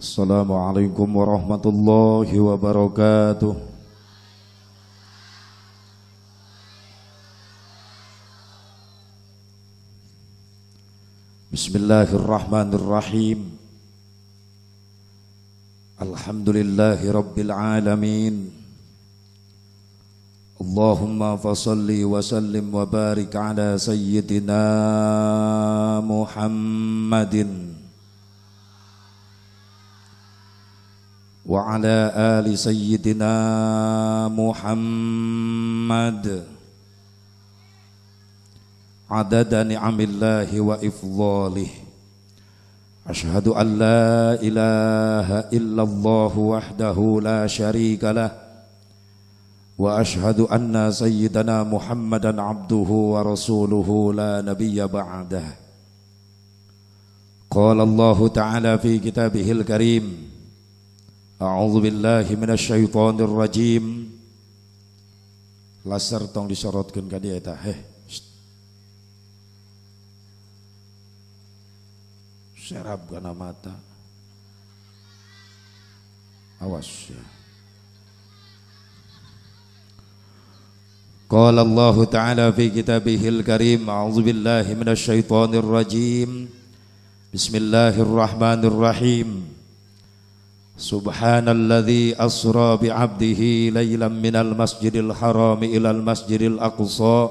Assalamualaikum warahmatullahi wabarakatuh. Bismillahirrahmanirrahim. Alhamdulillahi rabbil alamin. Allahumma fasalli wa sallim wa barik ala sayyidina Muhammadin wa ala ali sayyidina Muhammad adada ni'amillahi wa ifdhalih. Ashhadu an la ilaha illallah wahdahu la syarika lah wa ashhadu anna sayyidana Muhammadan abduhu wa rasuluhu la nabiyya ba'dah. Qala Allah ta'ala fi kitabihil karim, a'udzu billahi minasyaitonir rajim. Laser tong disorotkeun ka dieu eta. Serap kana mata. Awas ya. Qala Allah ta'ala fi kitabihil karim, a'udzu billahi minasyaitonir rajim. Bismillahirrahmanirrahim. Subhanalladzi asra bi'abdihi laylan minal masjidil harami ilal masjidil aqsa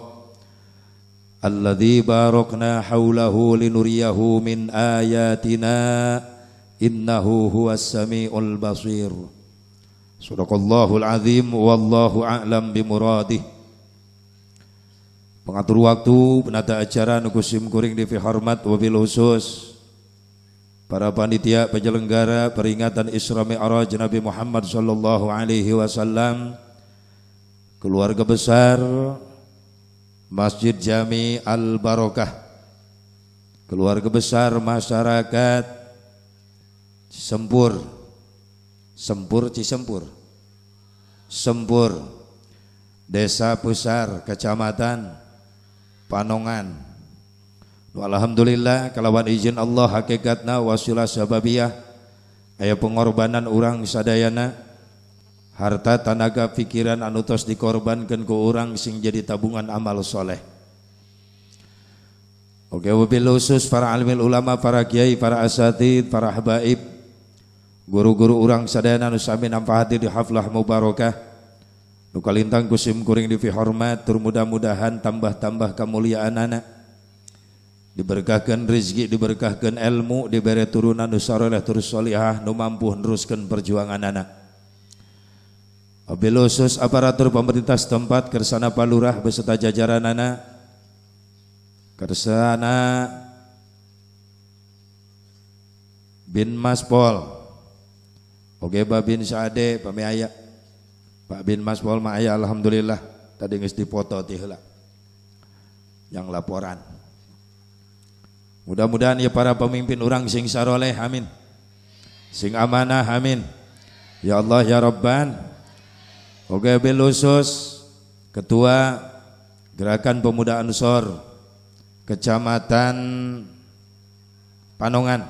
alladzi barakna haulahu linuriyahu min ayatina innahu huwas samiul basir. Shadaqallahul azim wallahu a'lam bimuradih. Pengatur waktu, penata acara nu kusim kuring di hormat wabil khusus para panitia penyelenggara peringatan Isra Mi'raj Nabi Muhammad sallallahu alaihi wasallam, keluarga besar Masjid Jami Al Barokah, keluarga besar masyarakat Sempur, Desa Pusar, Kecamatan Panongan. Alhamdulillah kalawan izin Allah hakikatna wasilah sababiyah aya pengorbanan urang sadayana, harta tenaga pikiran anu tos dikorbankeun ku urang sing jadi tabungan amal soleh. Oke, wabil khusus para alimil ulama, para kiai, para asatid, para habaib, guru-guru urang sadayana nu sami nampa hadir di haflah mubarakah nu kalintang kusim kuring di hormat, tur mudah-mudahan tambah-tambah kamuliaanana, diberkahkan rezeki, diberkahkan ilmu, diberi turunan nu saleh tur salihah nu mampu neruskeun perjuangan anak. Wabil khusus aparatur pemerintah setempat, kersana palurah beserta jajaranana, kersana bin Maspol, oge Babin Saade pamiaya, Pak bin Maspol mah aya alhamdulillah tadi geus dipoto ti heula yang laporan. Mudah-mudahan ya para pemimpin orang sing saroleh, amin, sing amanah, amin, ya Allah ya Rabban. Oke, bil khusus Ketua Gerakan Pemuda Ansor Kecamatan Panongan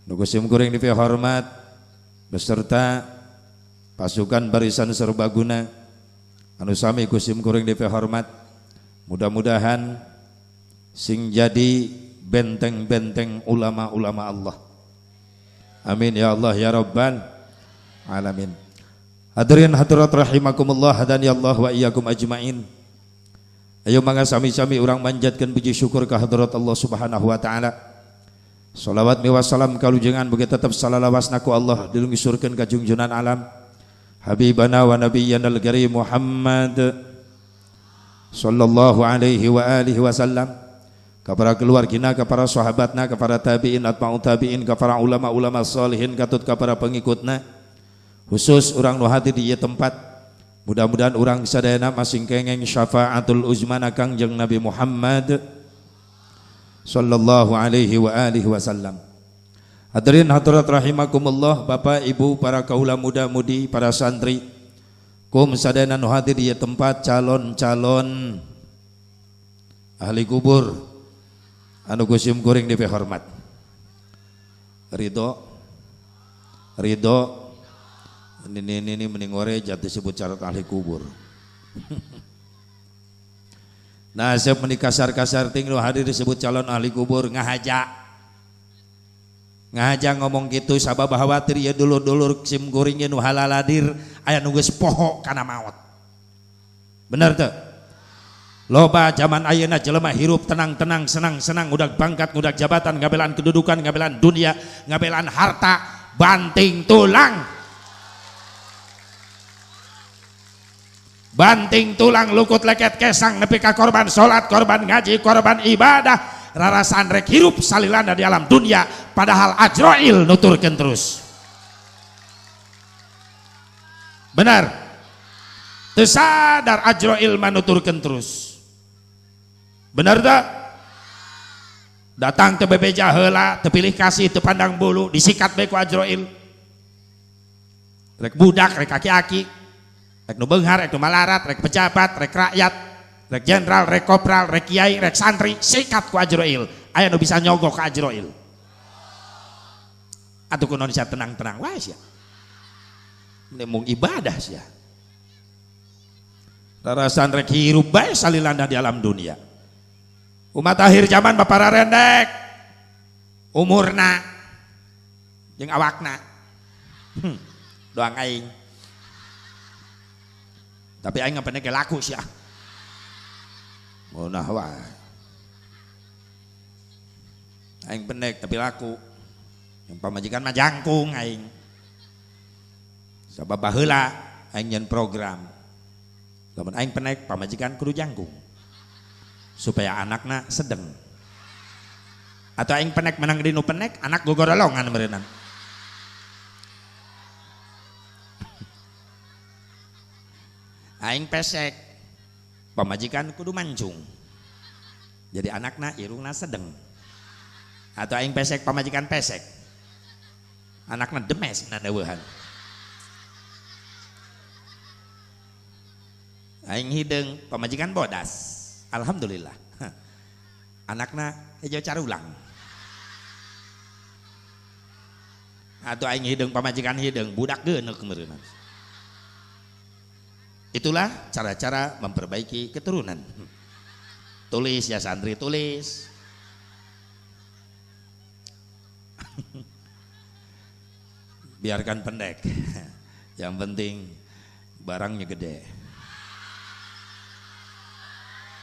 nu kusim kuring di hormat beserta pasukan barisan serbaguna anu sami kusim kuring di hormat, mudah-mudahan sing jadi benteng-benteng ulama-ulama Allah, amin ya Allah ya Rabbal alamin. Hadirin hadirat rahimakumullah, hadani Allah wa iyyakum ajmain. Ayo mangga sami-sami urang manjatkeun puji syukur ka hadirat Allah Subhanahu wa taala. Shalawat mi wassalam kalujengan bagi tetep salalawasna ku Allah dilungsurkeun ka junjunan alam habibana wa nabiyyana al-karim Muhammad sallallahu alaihi wa alihi wasallam, kepada keluargina, kepada sahabatna, kepada tabi'in, atba'u tabi'in, kepada ulama-ulama salihin, katut kepada pengikutna, khusus orang nu hadir di tempat. Mudah-mudahan orang sadayana masing kengeng syafaatul uzmana Kangjeng Nabi Muhammad sallallahu alaihi wa alihi wasallam. Hadirin hadirat rahimakumullah, Bapak Ibu, para kaula muda-mudi, para santri, kum sadayana nu hadir di tempat, calon-calon ahli kubur anu kusim kuring di hormat. Ridho ridho ini mending oreja disebut syarat ahli kubur. Nah siap menikasar-kasar tinggal hadir disebut calon ahli kubur ngahaja ngomong gitu sabab khawatir ya dulur-dulur sim goringnya nu halaladir aya nu geus poho kana maot. Bener tuh. Loba zaman ayeuna jelema hirup tenang-tenang senang-senang udah pangkat udah jabatan ngabelan kedudukan ngabelan dunia ngabelan harta banting tulang lukut leket kesang nepi ka korban salat korban ngaji korban ibadah rarasan rek hirup salilana di alam dunia padahal Ajrail nuturkeun terus. Benar teu sadar Ajrail manuturkeun terus. Benar tak? Datang ke bebeja heula teu pilih kasih teu pandang bulu disikat bae ku Ajrail. Rek budak rek aki-aki rek nu beunghar rek nu malarat rek pejabat rek rakyat rek jenderal rek kopral rek kiai rek santri sikat ku Ajrail. Aya nu bisa nyogok ka Ajrail. Atuh kunaon bisa tenang-tenang wae sia. Mung ibadah sia. Rarasan rek hirup bae salilana di alam dunia. Umat akhir zaman bapara rendek umurna jeung awakna doang aing tapi aing ngapene ge laku sia mounah wae aing pendek tapi laku yang pamajikan mah jangkung aing sabab baheula aing nyen program lamun aing pendek pamajikan kudu jangkung supaya anakna sedeng atau aing penek menang di nu penek anak gogorolongan meureunna aing pesek pamajikan kudu mancung jadi anakna irungna sedeng atau aing pesek pamajikan pesek anakna demes na deueuhan aing hideung pamajikan bodas alhamdulillah anakna hijau carulang atau aing hideung pamajikan hideung budak geuneuk meureunna. Itulah cara-cara memperbaiki keturunan. Tulis ya santri tulis. Biarkan pendek. Yang penting barangnya gede.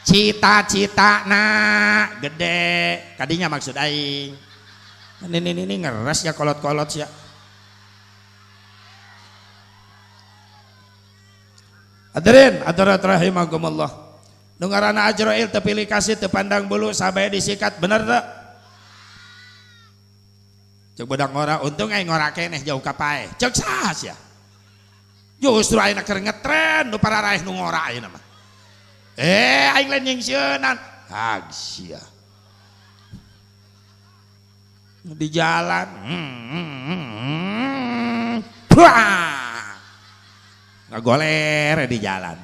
Cita-cita na gede kadinya maksud aing ini ngeres ya kolot-kolot ya hadirin hadirat rahimakumullah nu ngaranna Ajrail teu pilih kasih teu pandang bulu sabaya disikat bener teu cek budak ngora untung aing ngora keneh jauh ka pae cek saha sia justru ayeuna keur ngetren nu pararaeh nu ngora ayeuna mah aing lain nyingsieunan agsia di jalan ngagoler di jalan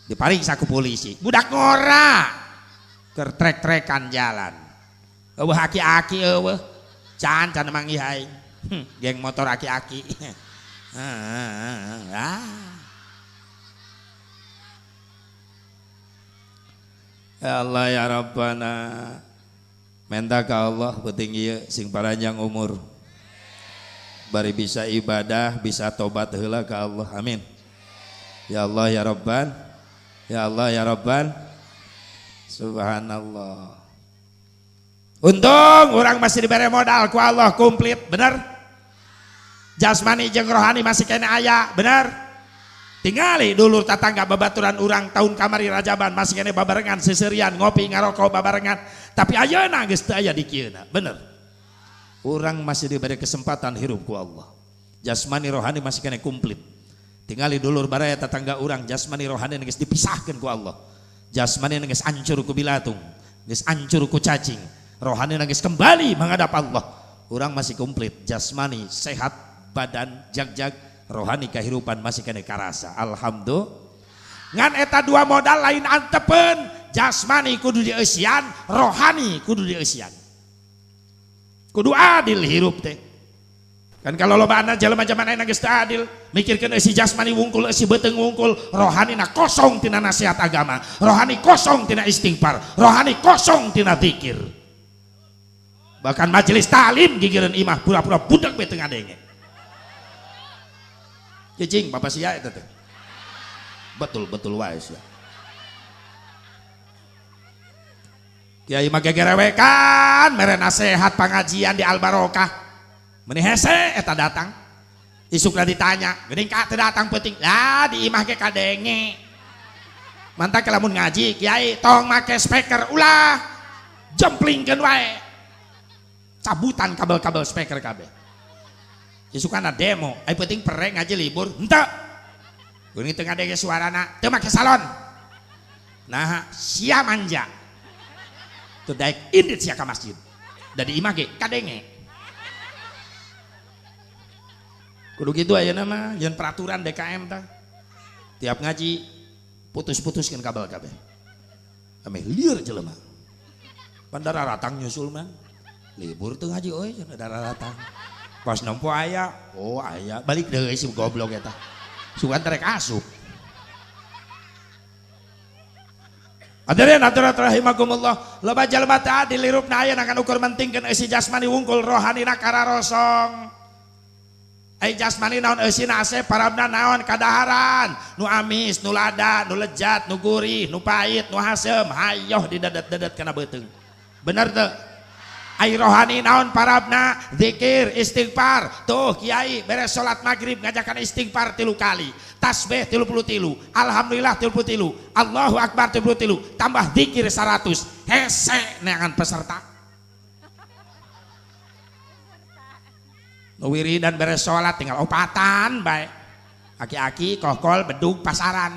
dipariksa ku polisi budak ngora keur trek-trekan jalan eueuh aki-aki eueuh can mangih aing geng motor aki-aki Ya Allah ya Rabbana minta ke Allah penting ieu sing panjang umur bari bisa ibadah bisa tobat heula ka Allah amin ya Allah ya Rabban ya Allah ya Rabban subhanallah untung orang masih diberi modal ku Allah komplit bener jasmani jeung rohani masih kena aya bener tingali dulur tatangga babaturan urang tahun kamari Rajaban masih kene babarengan seserian ngopi ngarokok babarengan tapi ayeuna geus teu aya di kieuna bener urang masih diberi kesempatan hirup ku Allah jasmani rohani masih kene komplit tingali dulur baraya tatangga urang jasmani rohani geus dipisahkeun ku Allah jasmani geus hancur ku bilatung geus hancur ku cacing rohani geus kembali menghadap Allah urang masih komplit jasmani sehat badan jag-jag rohani kehidupan masih kena karasa alhamdulillah ngan eta dua modal lain antepen jasmani kudu dieusian rohani kudu dieusian kudu adil hirup teh Kan kalau lo mana jalan macam mana geus teu adil, mikirkeun si jasmani wungkul, si beuteung wungkul, rohanina kosong tina nasihat agama, rohani kosong tina istighfar, rohani kosong tina zikir. Bahkan majelis talim gigireun imah pura-pura budak bae teu ngadenge. Cicing bapak sia eta teh. Betul wae sia. Kiai mah gegerewekan mere nasehat pangajian di Al Barokah. Meni hese eta datang. Isukna ditanya, geuning ka teu datang penting. Lah di imah ge kadenge. Mantak lamun ngaji, kiai tong make speaker ulah. Jemplingkeun wae. Cabutan kabel-kabel speaker kabeh. Isukana demo, ai penting pere ngaji libur. Henteu. Geuning teu ngadenge suarana, teu make salon. Nah, sia manja. Teu daek indit sia ka masjid. Da di imah ge kadenge. Kudu gitu ayeuna mah, jangan peraturan DKM tah. Tiap ngaji putus-putuskeun kabel kabeh. Ame lieur jelema. Pandara ratang nyusul mah. Libur teu ngaji euy cenah dararatang. Pas nempo aya, oh aya, balik deui si goblok eta. Sugan terek asup. Hadirin hadirat rahimakumullah, loba jalma teu adil lirupna aya akan ukur mentingkeun isi jasmani wungkul rohanina kararosong. Ai jasmani naon eusina ase parabna naon kadaharan nu amis nu lada nu lejat nu gurih nu pait nu hasem hayoh didedet-dedet kana beuteung bener teu ai rohani naon parabna zikir istighfar tuh kiai beres salat maghrib ngajakan istighfar 3 kali tasbih 33 alhamdulillah 33 Allahu akbar 33 tambah zikir 100 hese neangan peserta wiridan beres sholat tinggal opatan baik aki-aki kokol bedug pasaran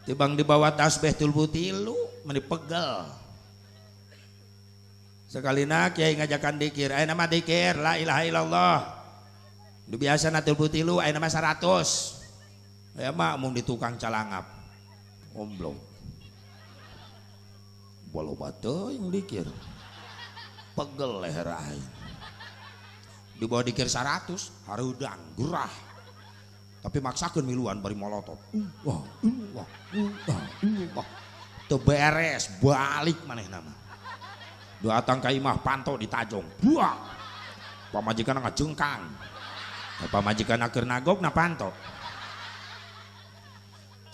tibang dibawa tasbih 33 meni pegel sekalina kiai ngajakan dikir aya nama dikir la ilaha illallah nu biasana 33 aya nama 100 aya mah mun di tukang calangap omblong walau batu yang dikir pegel leher aing di bawah dikir 100 harudang gerah tapi maksakeun miluan bari molotov wah teu beres balik manehna mah datang ka imah panto ditajong buah pamajikan ngajengkang pamajikan keur nagok na panto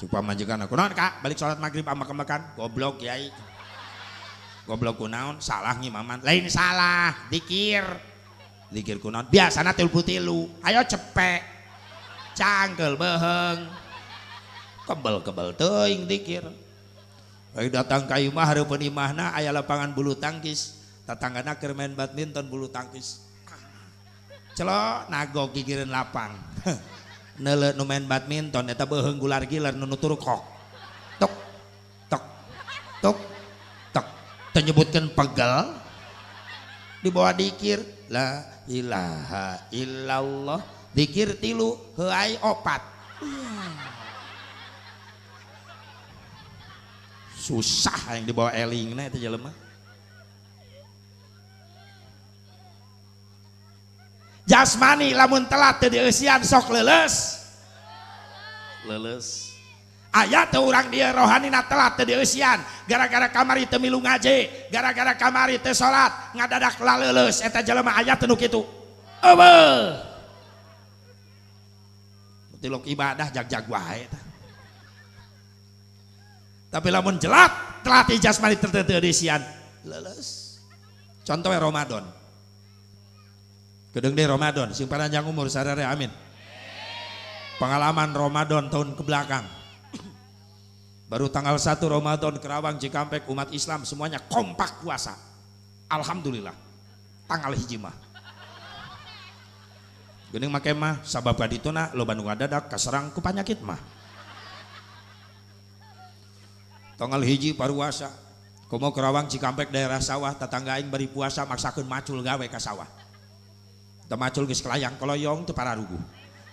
coba majikan aku naon kak balik sholat maghrib ama kemakan goblok kiai goblok kunaon salah ngimaman lain salah dikir kunaon biasana 33 ayo cepek cangkel beheung kebel teuing dikir bae datang ka imah hareupeun imahna aya lapangan bulu tangkis tatanggana keur main badminton bulu tangkis celok nagok gigireun lapang neuleuh nu main badminton eta beheung gular gilar nu nutur kok tok tok tok menyebutkan pegel dibawa dikir la ilaha illallah dikir 3 heuai 4 susah yang dibawa elingna itu jelema jasmani lamun telat teu dieusian sok leuleus aya teu urang dia rohanina telat teu dieusian gara-gara kamari teu milu ngaji gara-gara kamari teu salat ngadadak laleuleus eta jelema aya teu nu kitu eueuh tilok ibadah jag-jag wae eta tapi lamun jelat telat jasmani teu dieusian leuleus contoh Ramadan kedeung deui Ramadan sing panjang umur sadare amin pengalaman Ramadan tahun kebelakang baru tanggal 1 Ramadan Kerawang Cikampek umat Islam semuanya kompak puasa alhamdulillah tanggal hiji mah geuning make mah sabab badituna loba nu ngadadak kaserang ku panyakit mah tanggal hiji paruasa komo Kerawang Cikampek daerah sawah tetangga aing bari puasa maksakeun macul gawe ka sawah teu macul geus kelayang koloyong teu pararuguh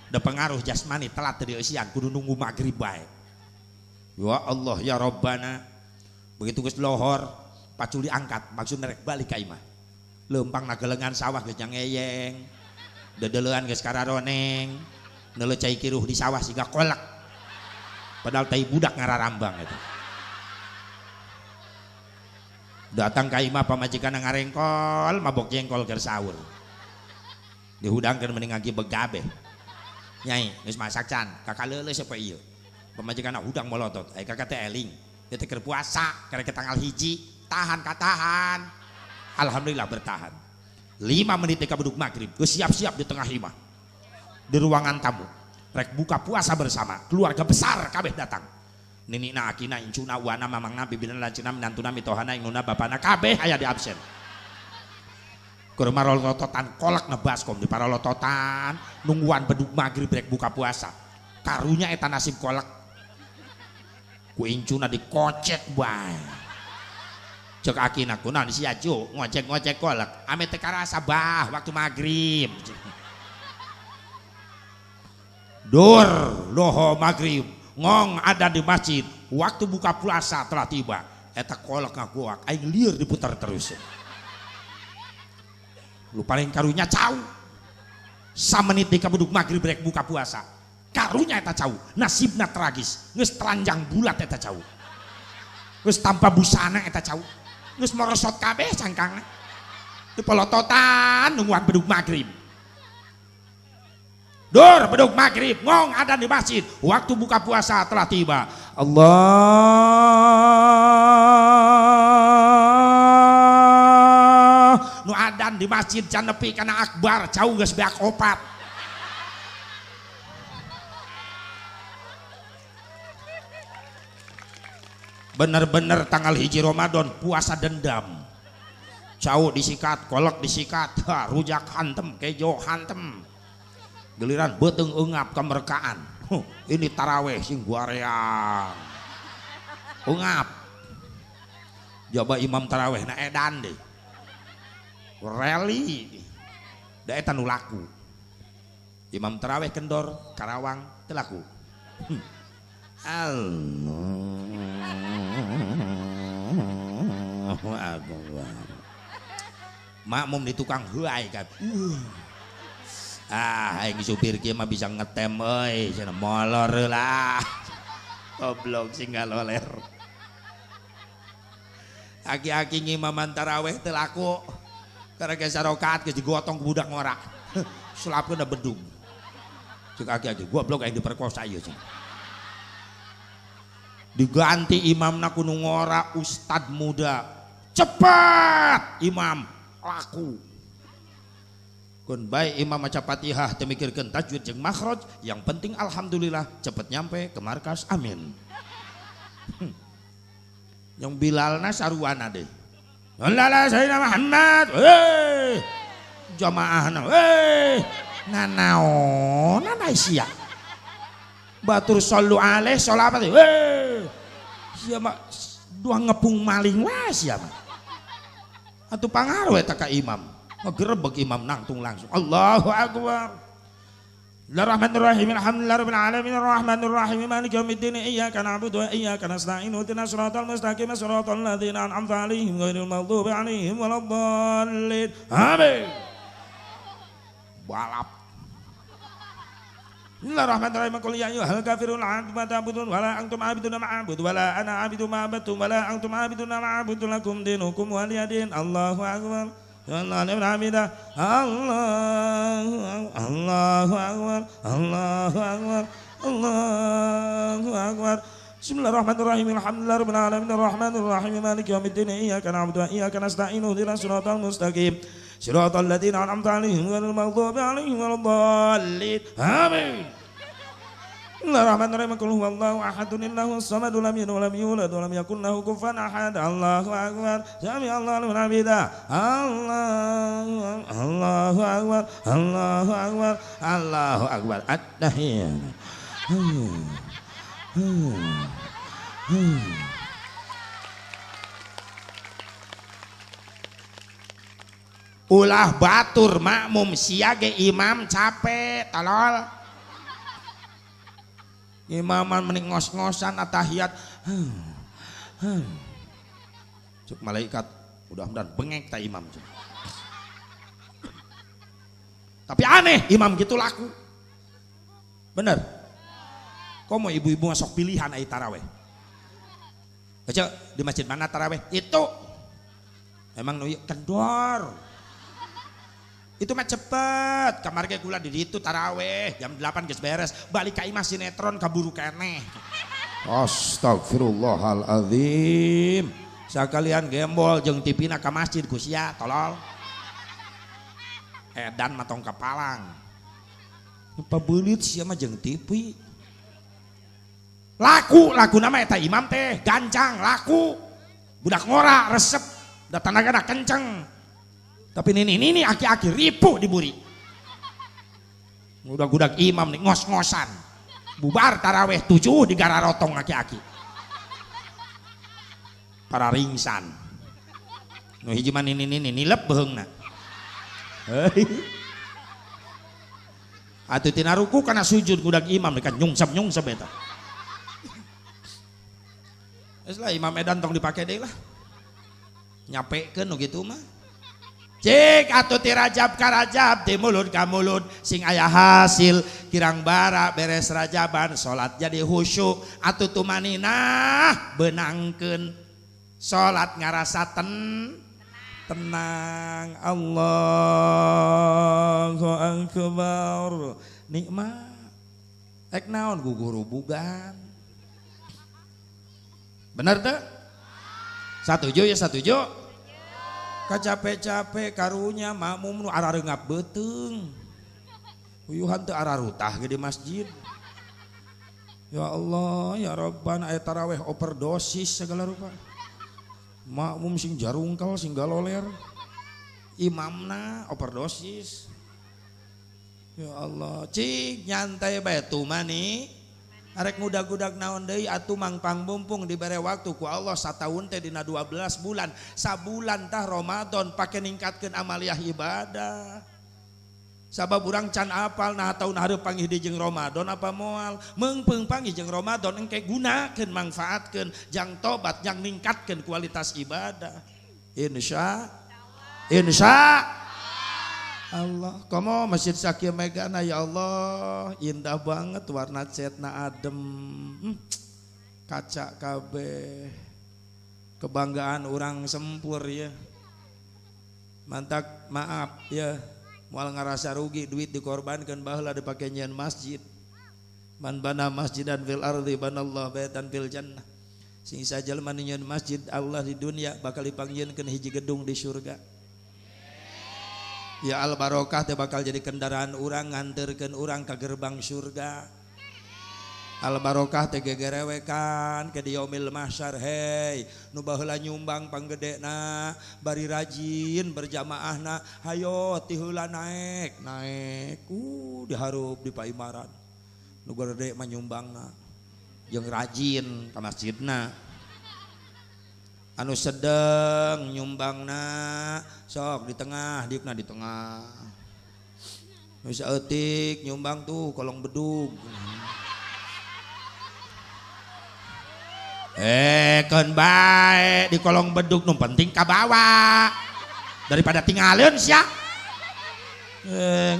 da pengaruh jasmani telat teu dieusian kudu nunggu magrib bae. Ya Allah ya Rabbana begitu geus lohor paculi angkat maksudnya rek balik ka imah lempang nagelengan sawah geus nyangeyeng dedelean geus kararoneng neulecai kiruh di sawah siga kolak padahal tai budak ngararambang eta datang ka imah pamajikan ngarengkol mabok jengkol keur sahur dihudangkeun mending ngagi begabe nyai geus masak can kakak leuleus apa ieu pamajikanna hudang molotot ai kakak teh eling teh keur puasa karek tanggal 1 tahan katahan alhamdulillah bertahan 5 menit ka beduk maghrib geus siap-siap di tengah imah di ruangan tamu rek buka puasa bersama keluarga besar kabeh datang ninina akina incuna wana mamangna bibina lancina minantuna mitohana inguna bapana kabeh aya di absen keur marolototan kolak nebaskom di paralototan nungguan beduk maghrib rek buka puasa karunya eta nasib kolak ku incuna dikocek bae cek akina kunaon sia cu ngocek-ngocek kolak ame teu karasa bah waktu maghrib dur doho maghrib ngong ada di masjid waktu buka puasa telah tiba eta kolak ngakuak aing lieur diputar terus lu paling karunya cau samenit di kabuduk maghrib rek buka puasa karunya eta cau nasibna tragis geus telanjang bulat eta cau geus tanpa busana eta cau geus merosot kabeh cangkangna di polototan nungguan beduk maghrib dur beduk maghrib ngong ada di masjid waktu buka puasa telah tiba Allah nu adan di masjid can nepi kana akbar cau geus beak opat bener-bener tanggal 1 Ramadan puasa dendam cau disikat kolak disikat rujak hantem kejo hantem giliran beteng ungap kemerkaan ini taraweh sing guareang ungap coba imam taraweh na edan deh rally da eta nu laku imam taraweh kendor Karawang teu laku Allahu akbar makmum di tukang huai kan aing supir kieu mah bisa ngetem euy cenah molor lah goblok sing galoler aki-aki ngimaman taraweh teu laku karena sarokat geus digotong ku budak ngora selapkeun da bedung cek aki-aki goblok aing diperkosa ieu cenah diganti imamna ku nu ngora ustad muda cepat imam laku kun baik imam maca Fatihah teu mikirkeun tajwid jeung makhraj yang penting alhamdulillah cepet nyampe ke markas amin yang Bilalna saruana deh Allah sayyidina Muhammad jamaahna nanaon nana sia batur sallu alaih sholawat sia mah dua ngepung maling wah sia mah atuh pangaruh eta ka imam ngegerebeg imam nangtung langsung Allahu akbar Bismillahirrahmanirrahim alhamdulillahirabbil alamin arrahmanir rahim maliki yaumiddin iyyaka na'budu wa iyyaka nasta'in ihdinas siratal mustaqim siratal ladzina an'amta 'alaihim ghairil maghdubi 'alaihim waladdallin amin balap Bismillahirrahmanirrahim qul ya ayyuhal kafirun la antum ta'budun wa la antum 'abidun ma a'budu wa la ana 'abidu ma 'abadtum wa la antum 'abidun ma 'abudtu lakum dinukum waliyadin Allahu akbar Allah Allahu akbar Allahu akbar Allahu akbar Bismillahirrahmanirrahim alhamdulillahirabbil alamin arrahmanir rahim maliki yaumiddin iyyaka na'budu wa iyyaka nasta'in ihdinas siratal mustaqim siratal ladzina an'amta 'alaihim ghairil maghdubi 'alaihim waladdallin amin Bismillahirrahmanirrahim qul huwallahu ahadun Allahus samad lam yalid wa lam yulad wa lam yakul lahu kufuwan ahad Allahu akbar sami Allahu liman hamidah Allahu akbar Allahu akbar Allahu akbar at-tahiyyat ulah batur makmum siage imam capek tolol imaman mending ngos-ngosan atahiyat Cuk malaikat mudah-mudahan bengek tak imam cuk. Tapi aneh imam gitu laku. Bener. Kok mau ibu-ibu masuk pilihan ai taraweh? Baca di masjid mana taraweh? Itu. Emang nu kendor. Itu mah cepet. Kamar ge kula di ditu taraweh jam 8 geus beres. Balik ka imah sinetron kaburu keneh. Astagfirullahaladzim. Sakalian gembol jeung tipina ka masjid ku sia tolol. Edan matong kapalang. Pabeulit sia mah jeung TV. Laku nama eta imam teh gancang laku. Budak ngora resep da tanagana kenceng. Tapi ini aki-aki ripuh diburi. Budak-budak imam nih ngos-ngosan. Bubar taraweh 7 di gararotong aki-aki. Para ringsan. Nu hiji mah ini nilep beheungna. Atuh tina ruku kana sujud budak imam kan nyungsep eta. Geus lah imam edan tong dipake deui lah. Nyapekeun nu kitu mah. Cik atuh ti rajab ka rajab ti mulut ka mulut sing aya hasil kirang bara beres rajaban salat jadi khusyuk atuh tumaninah beunangkeun salat ngarasa tenang. Allahu akbar. Nikmat ek naon guguru bugan. Bener teh? Satuju ya satuju. Kacape-cape karunya makmum nu arareungap beuteung. Uyuhan teu ararutah ge di masjid. Ya Allah ya Rabbana aya taraweh overdosis segala rupa. Makmum sing jarungkal sing galoler. Imamna overdosis. Ya Allah, cik nyantai bae tumani. Arek ngudag-gudag naon deui atuh mangpang bumpung dibere waktu ku Allah sataun teh dina 12 bulan. Sabulan tah Ramadan pake ningkatkeun amaliah ibadah. Sabab urang can apal nah taun hareup panggih di jeung Ramadan apa moal. Meungpeung panggih jeung Ramadan engke gunakeun mangfaatkeun jang tobat jang ningkatkeun kualitas ibadah. Insya Allah. Komo masjid Sakia Megana ya Allah indah banget warna catna adem. Kaca kabeh. Kebanggaan orang sempur ya. Mantak maaf ya. Moal ngarasa rugi duit dikorbankan baheula dipake nyeun masjid. Man bana masjidan fil ardi banallahu baitan fil jannah. Sing sajalma nyeun masjid Allah di dunia bakal dipanggieunkeun hiji gedung di surga. Ya al barokah teh bakal jadi kendaraan urang nganterkeun urang ka gerbang surga. Al barokah teh gegerewekan ke di yaumil mahsyar. Hei nu baheula nyumbang panggedena bari rajin berjamaahna hayo ti heula naik diharup di paimaran. Nu gede mah nyumbangna jeung rajin ka masjidna. Anu sedeng nyumbangna sok di tengah diukna di tengah. Nu saeutik nyumbang tuh kolong bedug. Keun bae di kolong bedug nu penting kabawa daripada tinggalin sia.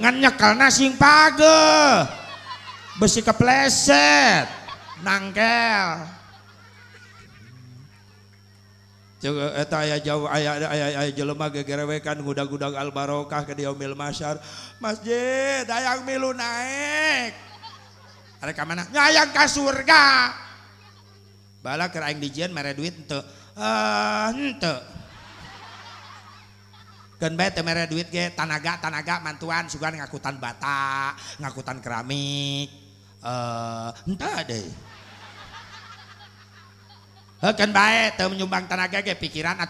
Ngan nyekelna sing pageh besi kepleset nangkel. Coba eta aya jauh aya jelema gegerewekan ngudag-gudag al barokah ke di yaumil mahsyar. Masjid hayang milu naik. Are ka mana? Hayang ka surga. Bala keur aing dijieun mere duit henteu. Henteu. Keun bae teu mere duit ge tanaga mantuan sugan ngakutan bata, ngakutan keramik. Henteu deui. Heukeuh bae teu menyumbang tanaga ge pikiran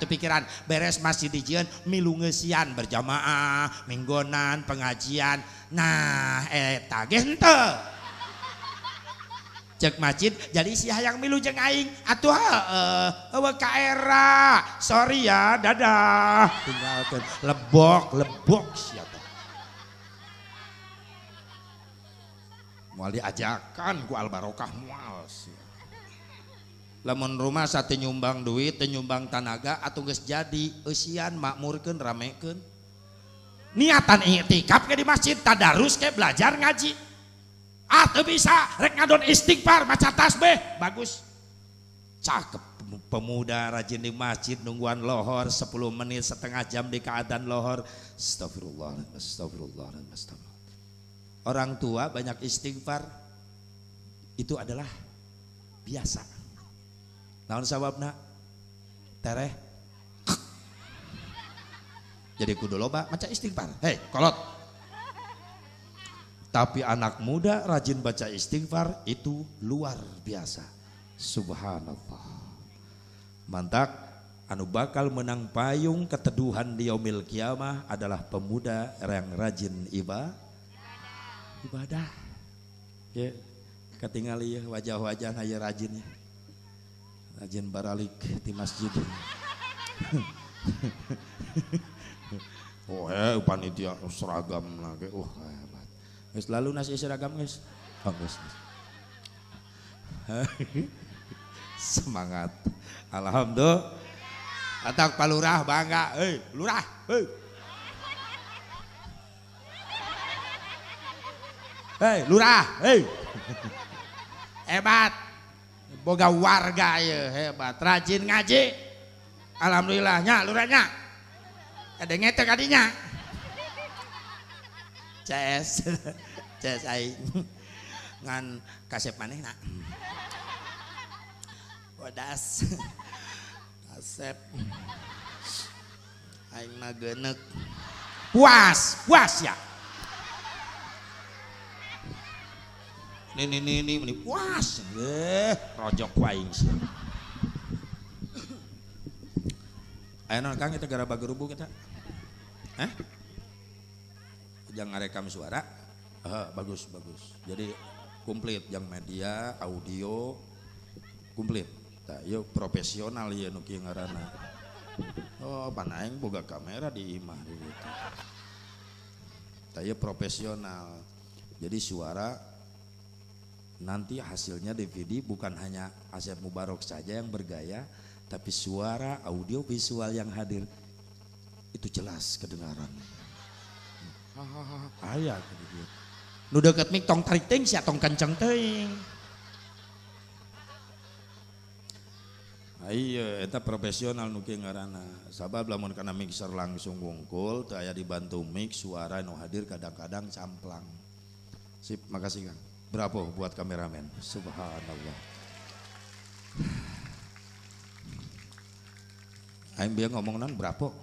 beres masjid dijieun milu ngeusian berjamaah, minggonan, pengajian. Nah eta ge henteu. Cek masjid jadi si hayang milu jeung aing atuh eueuh ka era. Sorry ya, dadah. Tinggalkeun lebok sia teh. Moal diajakan ku al barokah moal sia. lamun rumah sate nyumbang duit teu nyumbang tanaga atuh geus jadi eusian makmurkeun ramekeun niatan iktikaf ke di masjid tadarus ke belajar ngaji teu bisa rek ngadon istighfar maca tasbih bagus cakep pemuda rajin di masjid nungguan lohor 10 menit setengah jam di keadaan lohor astagfirullah astagfirullah astagfirullah. Orang tua banyak istighfar itu adalah biasa. Naon sababna? Tereh. Jadi kudu loba maca istighfar. Hei, kolot. Tapi anak muda rajin baca istighfar itu luar biasa. Subhanallah. Mantak anu bakal menang payung keteduhan di yaumil kiamah adalah pemuda yang rajin ibadah. Ya, ketingali ya wajah-wajah aya rajinnya. Rajin baralik di masjid. Oh panitia seragam lagi. Hebat. Geus lalu nasi seragam geus. Oh geus. Semangat. Alhamdulillah. Atak palurah bangga. Hei, lurah. Hei. Hei, lurah. Hei. Hebat. Boga warga ya hebat rajin ngaji alhamdulillahnya lurahnya ada ngete kadinya CS aing ngan kasep manehna wadas kasep aing mah geuneuk puas ya ini puas rojok waing sih ayo non kang kita gara bagerubu kita jangan ngerekam suara bagus jadi komplit yang media audio komplit tak yuk profesional ya nuki ngarana oh panaing boga kamera di imah gitu tak yuk profesional jadi suara nanti hasilnya DVD bukan hanya Asep Mubarok saja yang bergaya tapi suara audio visual yang hadir itu jelas kedengaran aya gitu nu deket mik tong tarik teuing sia tong kenceng teuing iya eta profesional nu kieu ngaranna sabab lamun kana mixer langsung wungkul teu aya dibantu mix suara nu hadir kadang-kadang camplang sip makasih Kang. Bravo buat kameramen. Subhanallah. Aing bieu ngomongnan bravo.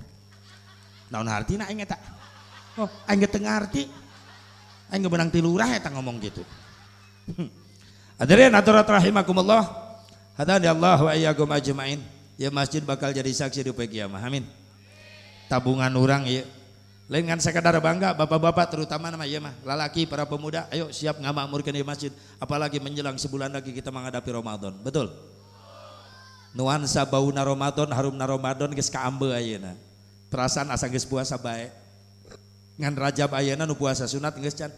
Naon hartina aing eta? Oh, aing ge teu ngarti. Aing ge beunang ti lurah eta ngomong gitu. Hadirin hadirat rahimakumullah. Hadani Allah wa iyyakum ajmain. Ya masjid bakal jadi saksi di poe kiamah. Amin. Tabungan urang ieu lain kan sekadar bangga bapak-bapak terutama nama ya mah lalaki para pemuda ayo siap ngamakmurkeun di masjid apalagi menjelang sebulan lagi kita menghadapi Ramadan betul nuansa bauna Ramadan harumna Ramadan geus kaambe ayeuna perasaan asa geus puasa bae ngan Rajab ayeuna nu puasa sunat geus can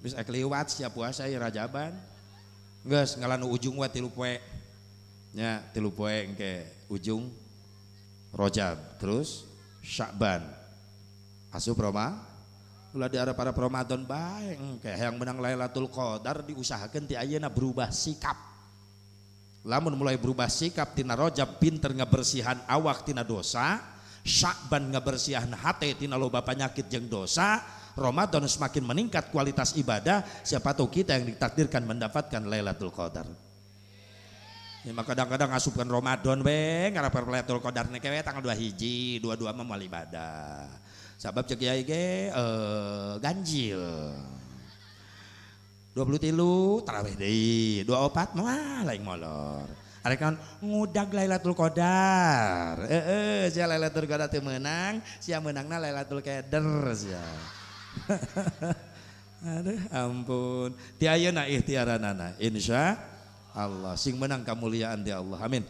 geus ekliwat siap puasa ya Rajaban geus ngalanu ujung we 3 poe nya 3 poe engke ujung Rajab terus Sya'ban asup Roma ulah di arep para Ramadan bae kayak yang menang Lailatul Qadar diusahakeun ti ayeuna berubah sikap lamun mulai berubah sikap tina Rajab pinter ngabersihan awak tina dosa Sya'ban ngabersihan hate tina loba panyakit jeung dosa Ramadan semakin meningkat kualitas ibadah siapa tahu kita yang ditakdirkan mendapatkan Lailatul Qadar. Ya, maka kadang-kadang ngasupkan Ramadan we ngarep Lailatul Qadar nek we tanggal 2 hiji 22 mah moal ibadah. Sabab cek kiai ge ganjil. 23 tarawih deui, 24 mah lain molor. Arek kan ngudag Lailatul Qadar. Sia Lailatul Qadar teu meunang, sia meunangna Lailatul Qadar sia. Aduh ampun. Ti ayeuna ikhtiaranana insya Allah sing menang kemuliaan di Allah amin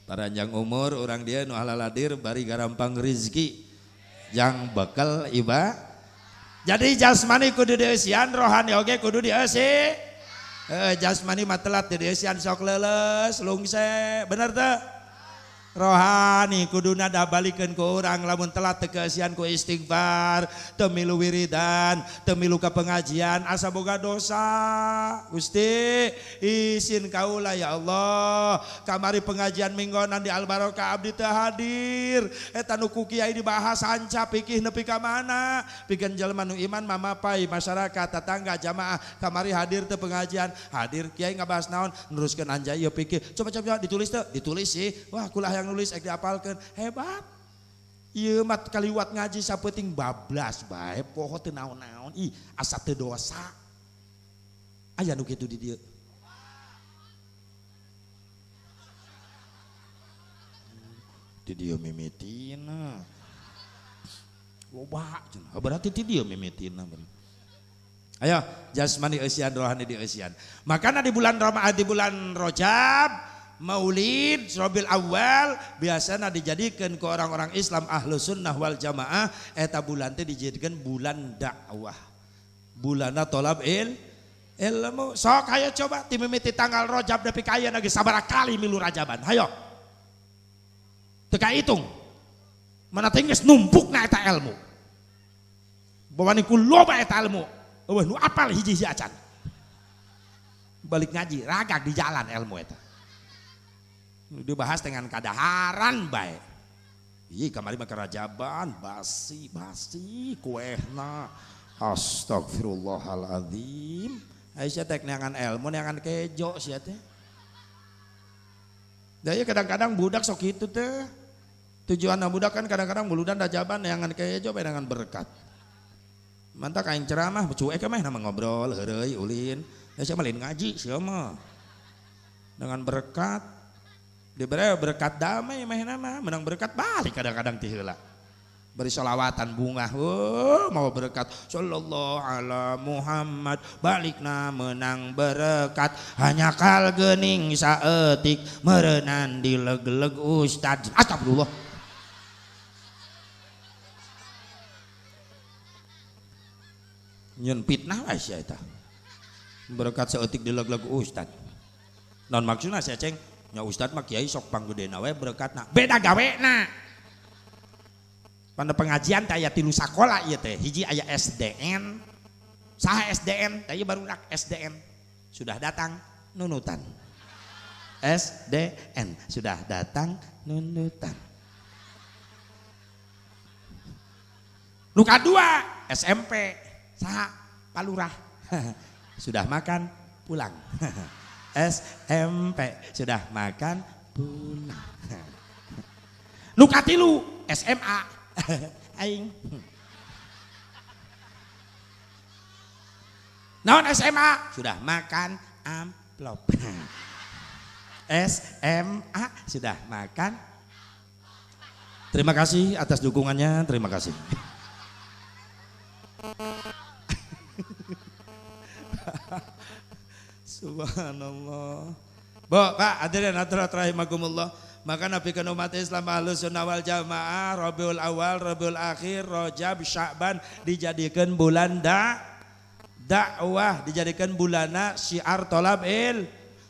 paranjang umur orang dia nu halaladir bari garampang rizki yang bakal iba jadi jasmani kudu dieusian rohani oge kudu dieusi Jasmani mah telat di esian sok leles lungse bener teh rohani kuduna dah balikeun ku urang lamun telat teu keesian ku istighfar teu milu wiridan teu milu ka pengajian asa boga dosa Gusti izin kaula ya Allah kamari pengajian minggonan di Al Barokah abdi teu hadir eta nu ku kiai dibahas sanca pikih nepi ka mana pikeun jelema nu iman mamapai masyarakat tetangga jamaah kamari hadir teu pengajian hadir kiai ngabahas naon neruskeun anjay ieu pikir coba ditulis teu ditulis sih wah kulah yang nulis ek diapalkeun hebat ieu mah kaliwat ngaji sapeuting bablas bae poho teu naon-naon ih asa teu dosa aya nu kitu di dieu mimitina loba cenah berarti di dieu mimitina ayo jasmani eusian rohani di eusian makana di bulan Ramadan di bulan Rajab Maulid Rabiul Awal biasanya dijadikan ke orang-orang Islam ahlu sunnah wal jamaah eta bulan teh dijadikan bulan dakwah bulan tolab ilmu sok hayo coba timimiti tanggal Rajab tapi kaya lagi sabaraha kali milu rajaban hayo teka hitung mana tinggal numpuk na eta ilmu bawani ku loba eta ilmu eueuh nu apal hiji-hiji acan balik ngaji ragak di jalan ilmu eta dibahas dengan kadaharan baik iya kamari mah kerajaban basi kuehna astagfirullahaladzim Aisyah tek neangan ilmu neangan kejo sia teh daya kadang-kadang budak sok itu teh tujuan budak kan kadang-kadang buludan dajaban neangan kejo neangan berkat mantak aing ceramah cuek mah nama ngobrol heureuy ulin sia mah lain ngaji sia mah dengan berkat diberi berkat damai mah nama menang berkat balik kadang-kadang ti heula beri sholawatan bunga mau berkat sallallahu ala Muhammad balikna menang berkat hanya kal geuning saeutik meureunnan dileg-leg ustad astagfirullah nyeun fitnah wae sia eta berkat saeutik dileg-leg ustad naon maksudna sia ceng nya ustad mah kiai sok panggedena we berkatna beda gawena pada pengajian teh aya 3 sakola ieu teh hiji aya SDN saha SDN teh barudak SDN sudah datang nunutan SDN sudah datang nunutan nu kadua SMP saha palurah sudah makan pulang SMP sudah makan pulang nu katilu SMA aing naon SMA sudah makan amplop SMA sudah makan terima kasih atas dukungannya terima kasih Subhanallah. Bo, Pak, hadirin hadirat rahimakumullah. Maka napikeun umat Islam Ahlus Sunnah wal Jamaah Rabiul Awal, Rabiul Akhir, Rajab, Sya'ban dijadikan bulan dakwah, dijadikan bulana syiar tolab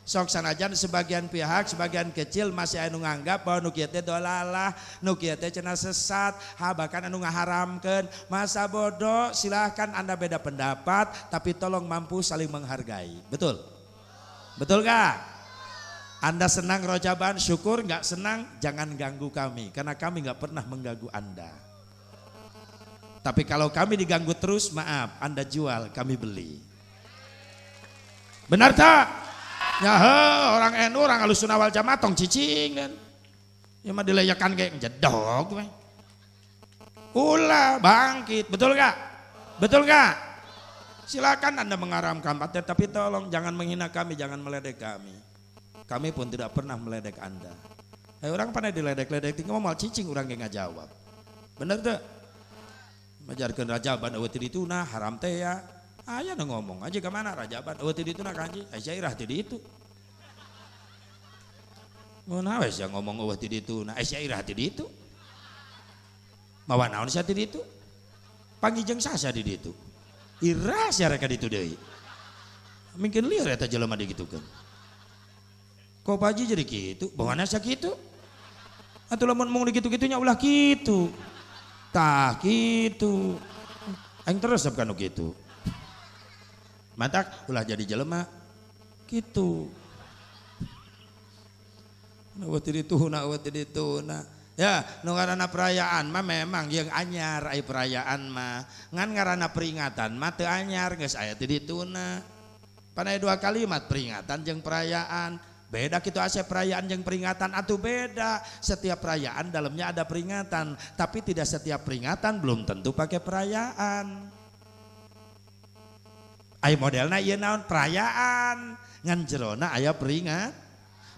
sok sanajan sebagian pihak sebagian kecil masih anu nganggap bahwa nu kieu teh dolalah nu kieu teh cenah sesat bahkan anu ngaharamkeun masa bodoh silahkan Anda beda pendapat tapi tolong mampu saling menghargai betul gak? Anda senang rojaban syukur nggak senang jangan ganggu kami karena kami nggak pernah mengganggu Anda tapi kalau kami diganggu terus maaf Anda jual kami beli benar tak? Ya orang NU orang Ahlus Sunnah wal Jamaah tong cicing kan. Ya mah dilayakan kayak jedog we. Ulah bangkit, betul gak? Betul gak? Silakan Anda mengaramkan tapi tolong jangan menghina kami, jangan meledek kami. Kami pun tidak pernah meledek Anda. Orang pandai diledek-ledek tinggal mau cicing orang yang ngajawab. Bener tuh? Majarkeun rajaban eueuh ti dituna haram teh ya. Aya nu ngomong aja ke mana rajaban eueuh ti ditu na kanji Aisyah ti ditu mun we sia ngomong eueuh ti ditu na Aisyah ti ditu mawa naon sia ti ditu panggijeng sasa di ditu irah sia rek ditu deui mungkin liar eta jelema digitukeun. Kok Pak Haji jadi gitu? Bawana sakitu. Atuh lamun mung dikitu-kitunya ulah kitu. Tah kitu. Aing teresep kanu kitu. Matak ulah jadi jelema kitu. Eueuh ti dituna, eueuh ti dituna. Ya, nu ngaranna perayaan mah memang yang anyar aya perayaan mah. Ngan ngaranna peringatan mah teu anyar geus aya ti dituna. Panai dua kalimat peringatan jeung perayaan. Beda kitu ase perayaan jeung peringatan atuh beda. Setiap perayaan dalamnya ada peringatan, tapi tidak setiap peringatan belum tentu pakai perayaan. Aya modelna ieu naon perayaan, ngan jerona aya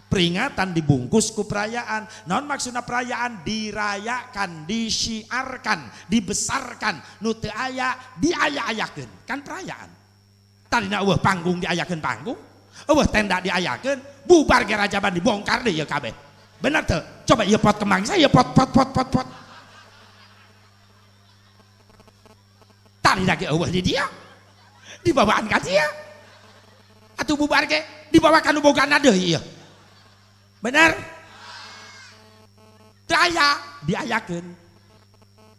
peringatan dibungkus ku perayaan. Naon maksudna perayaan? Dirayakan, disiarkan, dibesarkan. Nu teu aya diaya-ayakeun, kan perayaan. Tadina eueuh panggung diayakeun panggung, eueuh tenda diayakeun, bubar ge rajaban dibongkar deui ieu kabeh. Bener teu? Coba ieu pot kemang saya pot. Tadina ge eueuh di dia. Dibawaan ka dia. Atuh bubar ge dibawa ka nu bogana deui ieu. Bener? Daya diayakeun.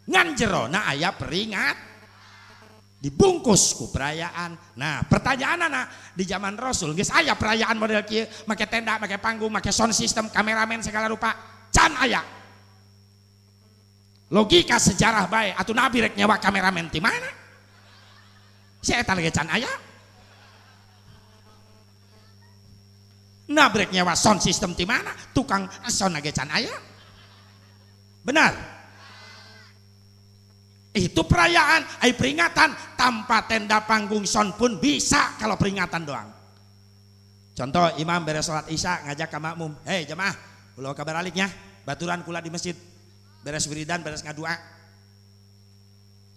Ngan jerona aya peringat dibungkus ku perayaan. Nah, pertanyaanna di zaman Rasul geus aya perayaan model kieu, make tenda, make panggung, make sound system, kameramen segala rupa. Can aya. Logika sejarah bae atuh Nabi rek nyawa kameramen ti mana? Si eta lagi can aya. Nabrek nyawa sound system di mana? Tukang sound lagi can aya. Benar? Itu perayaan, peringatan. Tanpa tenda panggung sound pun bisa kalau peringatan doang. Contoh imam beres salat isya ngajak ka makmum, "Hei jemaah, ulah kabar aliknya, baturan kula di masjid. Beres wiridan, beres ngadua.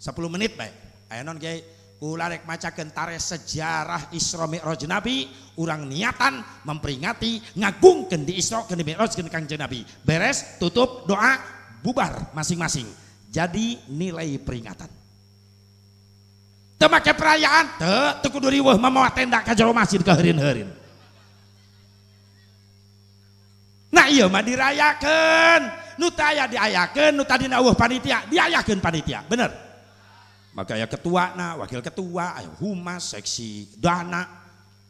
10 menit bae. Aya non kiai? Kula rek macakeun tares sejarah Isra Mi'raj Nabi, urang niatan memperingati ngagungkeun di Isra keun di Mi'raj keun Kangjeng Nabi. Beres, tutup, doa, bubar masing-masing. Jadi nilai peringatan. Teu make perayaan, teu kudu riweuh mamawa tenda ka jero masjid ka heureun-heureun. Nah ieu mah dirayakeun, nu teu aya diayakeun, nu tadina eueuh panitia diayakeun panitia. Bener? Maka ya ketua na, wakil ketua, ayo humas, seksi dana,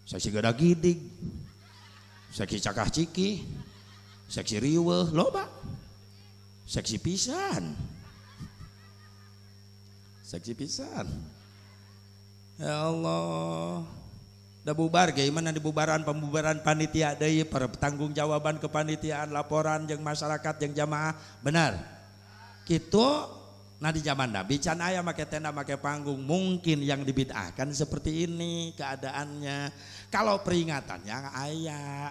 seksi gada gidig, seksi cakah ciki, seksi riweuh, loba, seksi pisan, ya Allah, dah bubar gimana di pembubaran panitia deui pertanggung jawaban kepanitiaan, laporan jeung masyarakat jeung jamaah, benar, gitu. Nah di zaman Nabi can aya make tenda make panggung, mungkin yang dibid'ahkan seperti ini keadaannya. Kalau peringatannya aya,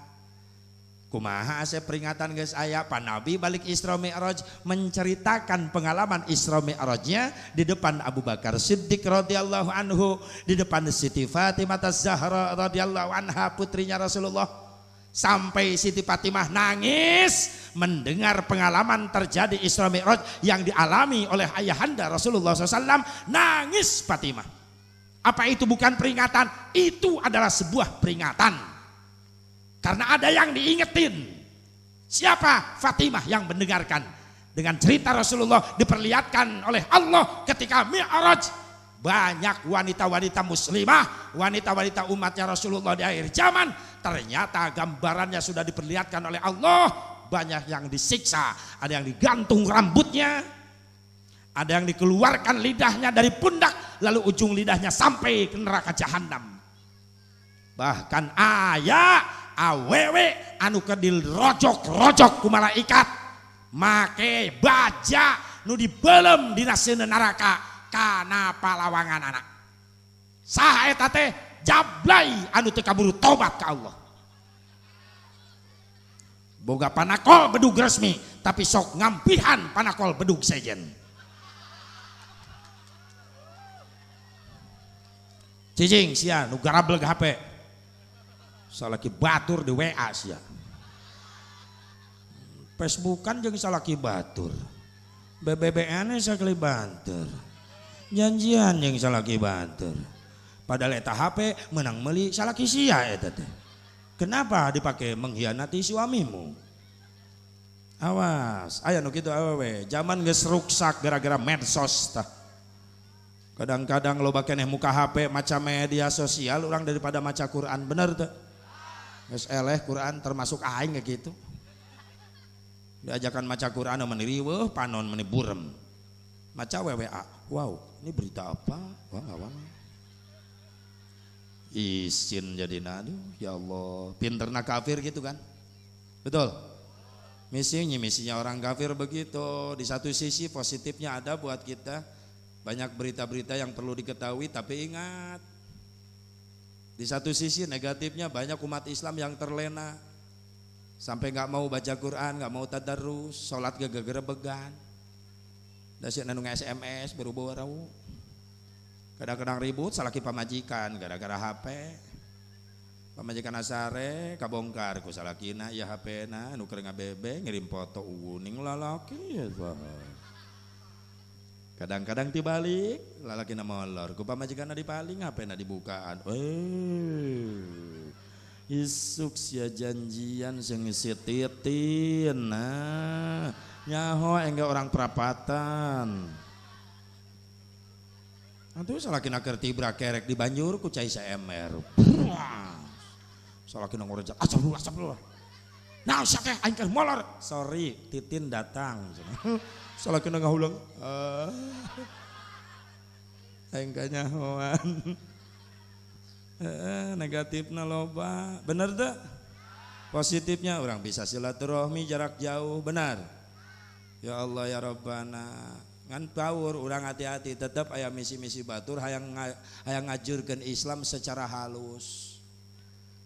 kumaha ase peringatan geus aya. Pan Nabi balik Isra Mi'raj menceritakan pengalaman Isra Mi'rajnya di depan Abu Bakar Siddiq radhiyallahu anhu, di depan Siti Fatimah Az-Zahra radhiyallahu anha putrinya Rasulullah. Sampai Siti Fatimah nangis mendengar pengalaman terjadi Isra Mi'raj yang dialami oleh ayahanda Rasulullah SAW. Nangis Fatimah. Apa itu bukan peringatan? Itu adalah sebuah peringatan. Karena ada yang diingetin. Siapa? Fatimah yang mendengarkan. Dengan cerita Rasulullah diperlihatkan oleh Allah ketika Mi'raj. Banyak wanita-wanita muslimah, wanita-wanita umatnya Rasulullah di akhir zaman, ternyata gambarannya sudah diperlihatkan oleh Allah. Banyak yang disiksa, ada yang digantung rambutnya, ada yang dikeluarkan lidahnya dari pundak, lalu ujung lidahnya sampai ke neraka jahanam. Bahkan ayah awewe anu kedil rojok-rojok ku malaikat, make baja nu dibelem dina seuneun neraka kana palawangan anak. Saha eta teh? Jablay anu teu kaburu tobat ka Allah. Boga panakol bedug resmi, tapi sok ngampihan panakol bedug sejen. Cicing sia nu garableg HP. Salaki batur di WA sia. Facebookan jeung salaki batur. BBBN sakali banter. Janjian yang salaki batur. Padahal eta HP menang meuli salaki sia eta teh. Kenapa dipakai mengkhianati suamimu? Awas, aya nu kitu awewe. Zaman geus ruksak gara-gara medsos tah. Kadang-kadang loba keneh muka HP maca media sosial orang daripada maca Quran, bener tuh. Geus eleh Quran termasuk aing kayak gitu. Diajakan maca Quran meni riweuh panon meni burem. Maca WWA. Wow, ini berita apa? Wah. Isin jadi aduh ya Allah, pinterna kafir gitu kan. Betul. Misinya orang kafir begitu. Di satu sisi positifnya ada buat kita. Banyak berita-berita yang perlu diketahui, tapi ingat, di satu sisi negatifnya banyak umat Islam yang terlena, sampai nggak mau baca Quran, nggak mau tadarus, sholat gegerebegan, dasar nanu SMS berubah rau, kadang-kadang ribut salaki pamajikan gara-gara HP, pamajikan asare kabongkar ku salakina ya HP na, nuker ngabebe ngirim foto uning lalaki ya kadang-kadang dibalik lalaki na molor ku pamajikan na dipaling apa na dibukaan isuk sia janjian sing sititin nah nyaho enggak orang perapatan atuh salaki na keur tibra kerek di banjur ku cai SMR salaki na ngorejat astagfirullah nah sakeh aing keur molor sorry titin datang salah kena ngahulang aing kanyahoan negatifna loba bener tuh positifnya orang bisa silaturahmi jarak jauh benar ya Allah ya Rabbana ngan paur orang hati-hati tetap aya misi-misi batur hayang ngajurkeun Islam secara halus.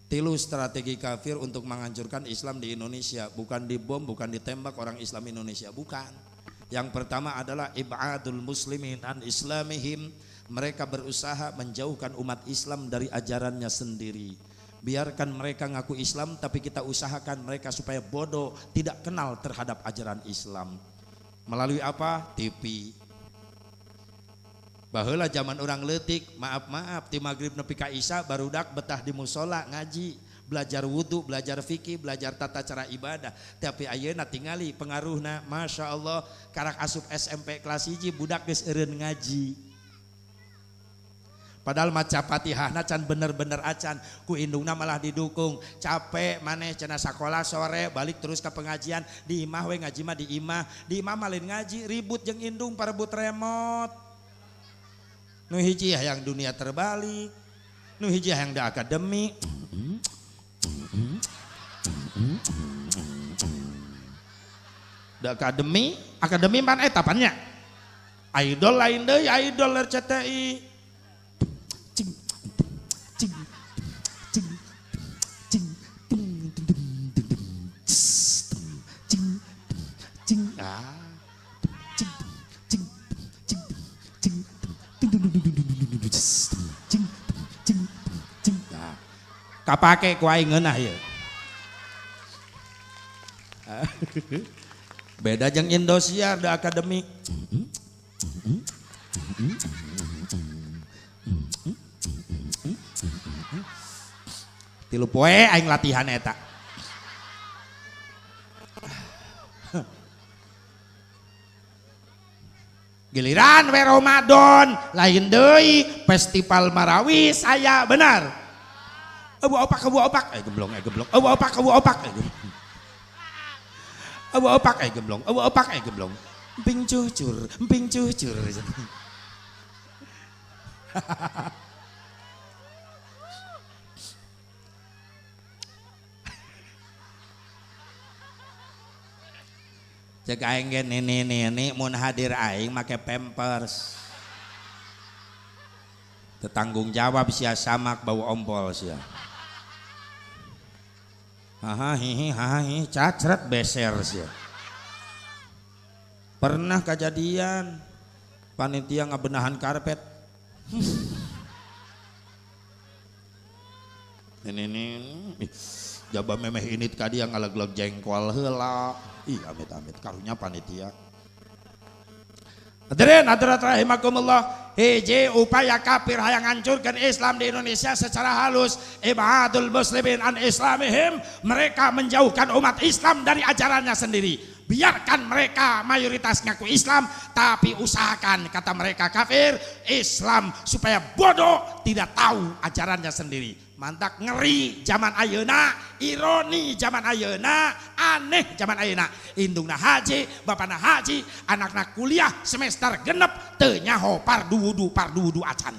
Tilu strategi kafir untuk menghancurkan Islam di Indonesia, bukan dibom, bukan ditembak orang Islam Indonesia, bukan. Yang pertama adalah ibadul muslimin an islamihim, mereka berusaha menjauhkan umat Islam dari ajarannya sendiri. Biarkan mereka ngaku Islam, tapi kita usahakan mereka supaya bodoh, tidak kenal terhadap ajaran Islam. Melalui apa? TV. Baheula zaman orang leutik, maaf ti magrib nepi ka isya barudak betah di musola ngaji, belajar wudu, belajar fikih, belajar tata cara ibadah. Tapi ayeuna tingali pengaruhna, masya Allah, karak asup SMP kelas 1 budak geus eureun ngaji. Padahal maca Fatihahna can bener-bener acan, ku indungna malah didukung. Capek maneh cenah sakola sore balik terus ke pengajian, di imah we ngaji mah di imah malin ngaji ribut jeung indung parebut remote. Nu hiji hayang dunia terbalik, nu hiji hayang da akademi. Da akademi mana etapannya? Idol lain deui, idol RCTI. Kapake ku aing ngeunah ieu. Beda jeung Indosiar da akademi. Tilu poe aing latihan eta. Giliran we Ramadan lain deui festival Marawis aya benar. Abu opak geblong. Abu opak geblong. Emping cucur. Cek aing ge nini mun hadir aing make pampers. Tetanggung jawab sia samak bau ompol sia. Hahaha cacret beser sia. Pernah kejadian panitia ngabenahan karpet. Ini jaba memeh init ka dia ngaleg-leg jengkol heula. Ih amit-amit karunya panitia. Hadirin hadirat rahimakumullah, hiji upaya kafir hayang hancurkan Islam di Indonesia secara halus, ibadul muslimin an islamihim, mereka menjauhkan umat Islam dari ajarannya sendiri. Biarkan mereka mayoritas ngaku Islam, tapi usahakan, kata mereka kafir, Islam supaya bodoh tidak tahu ajarannya sendiri. Mantak ngeri zaman ayeuna, ironi zaman ayeuna, aneh zaman ayeuna. Indungna haji, bapakna haji, anakna kuliah semester genep teu nyaho fardu wudu acan.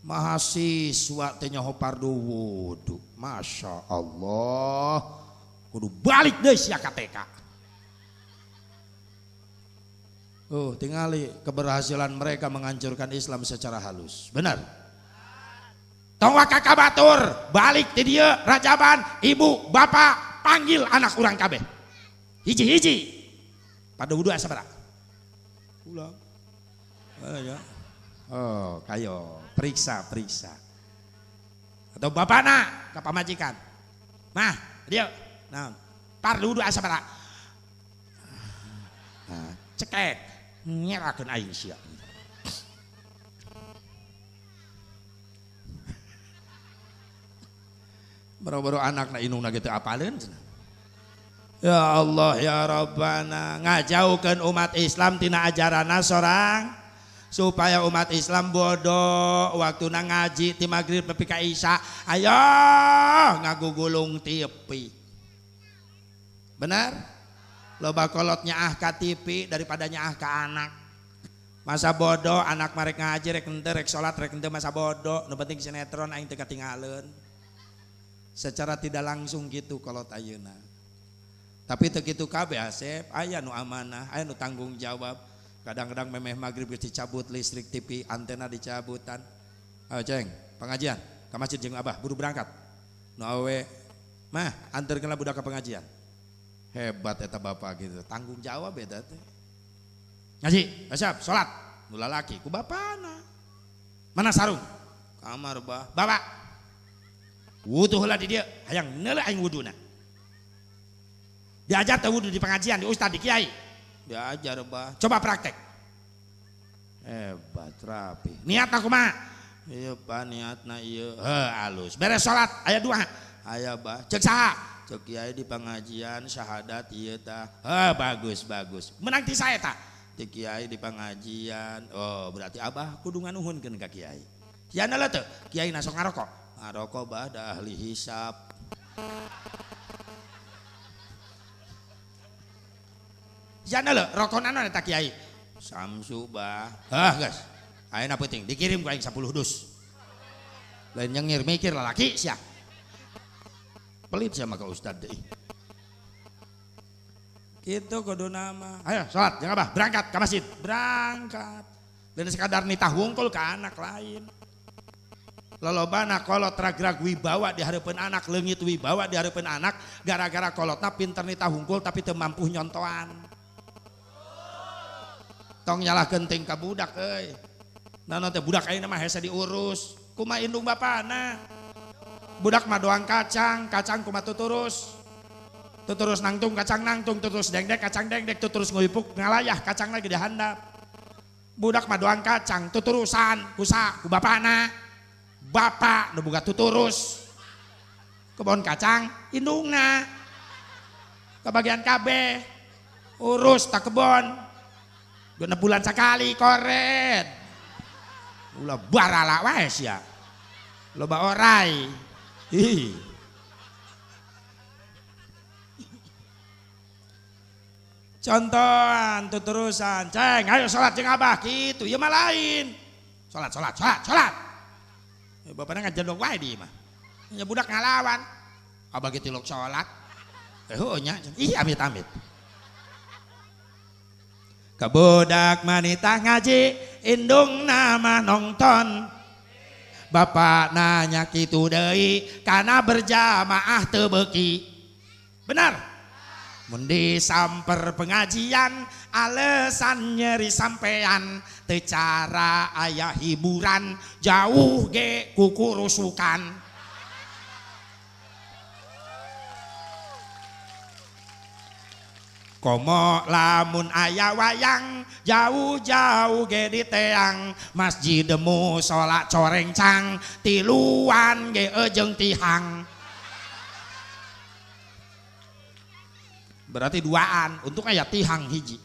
Mahasiswa teu nyaho fardu wudu. Masya Allah. Kudu balik deui sia KTK. Tingali keberhasilan mereka menghancurkan Islam secara halus. Benar. Tong kakak batur balik di dia rajaban, ibu bapak panggil anak orang kabeh hiji-hiji pada wudhu sabaraha ulang ya. Oh kayo periksa atau bapakna ke pamajikan nah dia nah pardu wudhu sabaraha nah cekek nyerakeun aing sia. Baru-baru anak na inung gitu apalin. Ya Allah ya Rabbana, ngajaukan umat Islam tina ajarana sorang supaya umat Islam bodoh waktu na ngaji ti maghrib nepi ka isya ayo ngagugulung TV. Benar? Loba kolotnya ah ka TV daripada nyaah ka anak. Masa bodoh anak marek ngaji rek henteu rek salat rek henteu masa bodoh, nu penting sinetron aing teu katinggalieun. Secara tidak langsung gitu kalau ayeuna. Tapi teu kitu kabeh Asep, aya nu amanah, aya nu tanggung jawab. Kadang-kadang memeh maghrib geus dicabut listrik TV, antena dicabutan. Ayo ceng, pengajian, ka masjid jeung Abah buru berangkat. Nu awe mah anterkeunlah budak ka pengajian. Hebat eta bapak gitu, tanggung jawab eta teh. Ngaji, Asep, salat, nu lalaki ku bapana. Mana sarung? Kamar bah. Bawa wudu heula di dia, hayang neuleuh aing wuduna. Diajar teh wudu di pengajian, di ustad, di kiai. Diajar bah. Coba praktek. Hebat rapi. Niatna kumaha? Ieu pa niatna ieu. Alus. Beres salat aya 2. Aya bah. Ceuk saha? Ceuk kiai di pengajian syahadat ieu tah. Bagus. Menang ti sae tah? Ti kiai di pengajian. Oh, berarti Abah kudu nganuhunkeun ka kiai. Siana leuh teu? Kiai na sok ngarokok. Ngarokok bah da ahli hisab. Siana leuh rokona naon eta kiai? Samsu bah. Geus. Ayeuna peuting dikirim ku aing 10 dus. Lain nyengir mikir lalaki sia. Pelit sia mah ka ustad deui. Kitu kudu nama. Ayo salat jeung Abah berangkat ka masjid. Berangkat. Dan sekadar nitah wungkul ka anak lain. Lolobana kolot ragrag wibawa di hareupeun anak, leungit wibawa di hareupeun anak gara-gara kolotna pinter nitah hungkul tapi teu mampu nyontoan. Tong nyalahkeun teuing ka budak euy. Naon teh budak ayeuna mah hese diurus, kumaha indung bapana. Budak mah doang kacang kumaha tuturus. Tuturus nangtung kacang nangtung, tuturus dengdek kacang dengdek, tuturus nguyupuk ngalayah kacang lagi di handap. Budak mah doang kacang, tuturusan ku bapana. Bapak nu boga tuturus kebon kacang indungna kebagian kabeh urus tak kebon 2 bulan sekali koret ulah barala wae sia loba orai contohan tuturusan ceng ayo salat jeung Abah kitu ieu mah lain salat bapaknya ngajendong wae di mah. Nya budak ngalawan. Abah ge tilok salat. Nya iya amit-amit. Ka budak manita ngaji, indung nama nongton. Bapak nanya kitu deui, kana berjamaah teu beuki. Benar? Mun disamper pengajian alesan nyeri sampean teu cara aya hiburan jauh ge kukurusukan. Komo lamun aya wayang jauh-jauh ge di teang masjidmu salat coreng cang tiluan ge ejeung tihang. Berarti duaan untuk aya tihang hiji.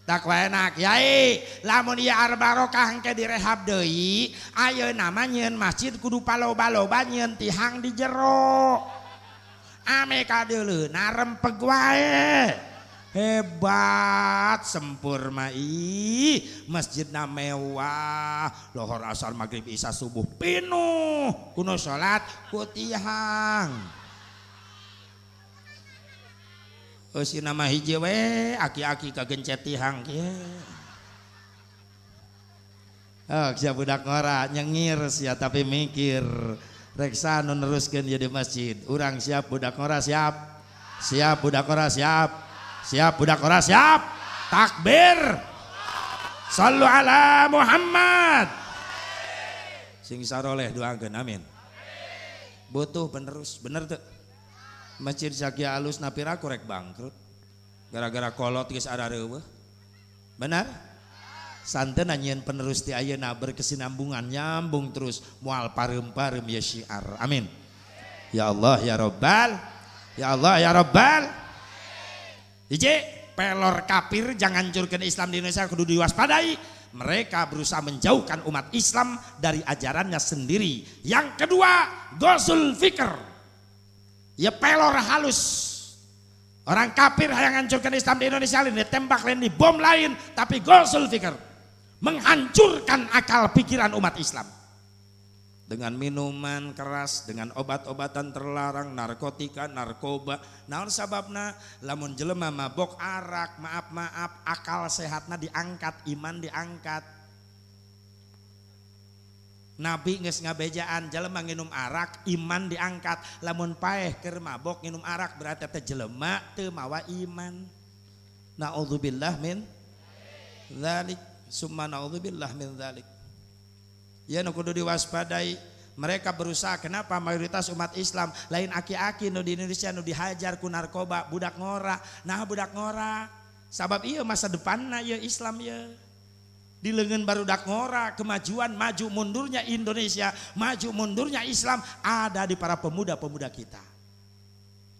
Tak enak yai lamun ieu barokah engke direhab deui ayeuna mah nyeun masjid kudu paloba-loba nyeun tihang di jero. Ame kadeuleuna rempeg wae. Hebat sempur mah masjidna mewah lohor asar maghrib isya subuh pinuh kuno salat ku tihang. Si nama hiji we aki-aki kagencet tihang kieu. Sia budak ngora nyengir sia tapi mikir reksa nu neruskeun ieu di masjid. Urang siap budak ngora siap. Siap budak ngora siap. Siap budak ora siap. Takbir. Sallu ala Muhammad. Sing saroleh doakeun amin. Butuh penerus bener teu? Masjid sakia alus napira korek bangkrut. Gara-gara kolot geus ada reueuh. Benar? Santen nyieun penerus ti ayeuna berkesinambungan nyambung terus moal pareum-pareum ya syiar. Amin. Ya Allah ya Rabbal. Ya Allah ya Rabbal. Hiji, pelor kafir jangan hancurkan Islam di Indonesia kudu diwaspadai. Mereka berusaha menjauhkan umat Islam dari ajarannya sendiri. Yang kedua, gosul fikr. Ya pelor halus. Orang kafir yang hancurkan Islam di Indonesia lain ditembak lain di bom lain, tapi gosul fikr menghancurkan akal pikiran umat Islam. Dengan minuman keras, dengan obat-obatan terlarang, narkotika, narkoba. Naon sababna? Lamun jelema mabok arak, maaf akal sehatna diangkat, iman diangkat. Nabi geus ngabejaan jelema nginum arak, iman diangkat. Lamun paeh keur mabok nginum arak berarti teh jelema teu mawa iman. Naudzubillah min dzalik, summa naudzubillah min dzalik. Ya nu kudu diwaspadai. Mereka berusaha kenapa mayoritas umat Islam lain aki-aki nu di Indonesia nu dihajar ku narkoba budak ngora. Nah budak ngora sabab ieu masa depanna ieu Islam ieu. Di leungeun barudak ngora kemajuan maju mundurnya Indonesia, maju mundurnya Islam ada di para pemuda-pemuda kita.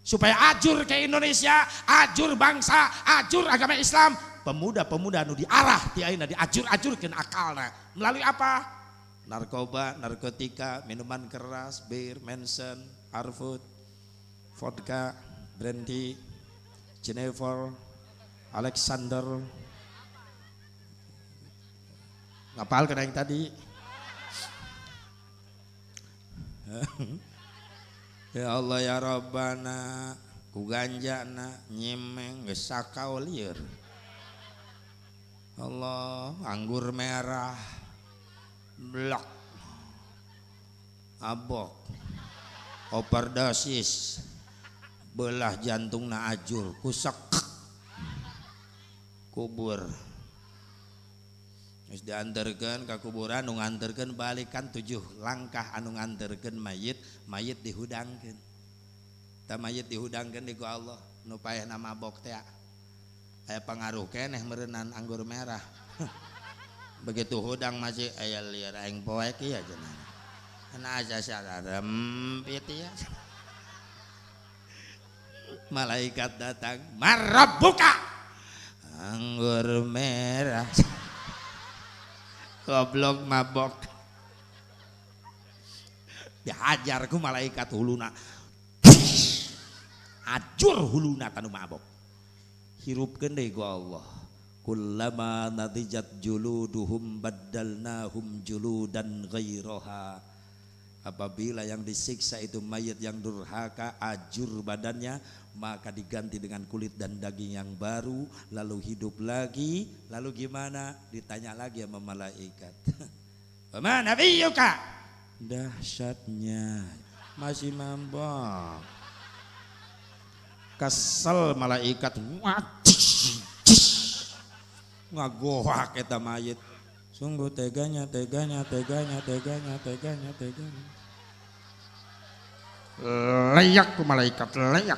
Supaya ajur ke Indonesia, ajur bangsa, ajur agama Islam, pemuda-pemuda nu diarah ti ayeuna diajur-ajurkeun akalna melalui apa? Narkoba, narkotika, minuman keras, bir, mensen, arfut, vodka, brandy, Jennifer, Alexander. Ngapal kena yang tadi? Ya Allah ya Rabbana, ku ganjana nyimeng geus sakau lieur. Allah, anggur merah. Blok abok overdosis belah jantungna ajur kusek kubur geus dianterkeun ka kuburan nu nganterkeun balikan 7 langkah anu nganterkeun mayit dihudangkeun ta mayit dihudangkeun di ku Allah nu paehna mabok teh aya pangaruh keneh meureunnan anggur merah. Begitu hudang masih aya liar aing poek ieu cenah. Ana aja sararem pieu ya. Malaikat datang, "Marabbuka." Anggur merah. Goblok mabok. Dihajar ku malaikat huluna. Ajur huluna tanu mabok. Hirupkeun deui ku Allah. Kullama nadijat juluduhum baddalnahum juludan ghairaha. Apabila yang disiksa itu mayat yang durhaka ajur badannya, maka diganti dengan kulit dan daging yang baru, lalu hidup lagi. Lalu gimana? Ditanya lagi sama malaikat. "Wa nabiyuka?" Dahsyatnya masih mabok. Kesel malaikat. Ngagohak eta mayit. Sungguh teganya. Layak ku malaikat layak.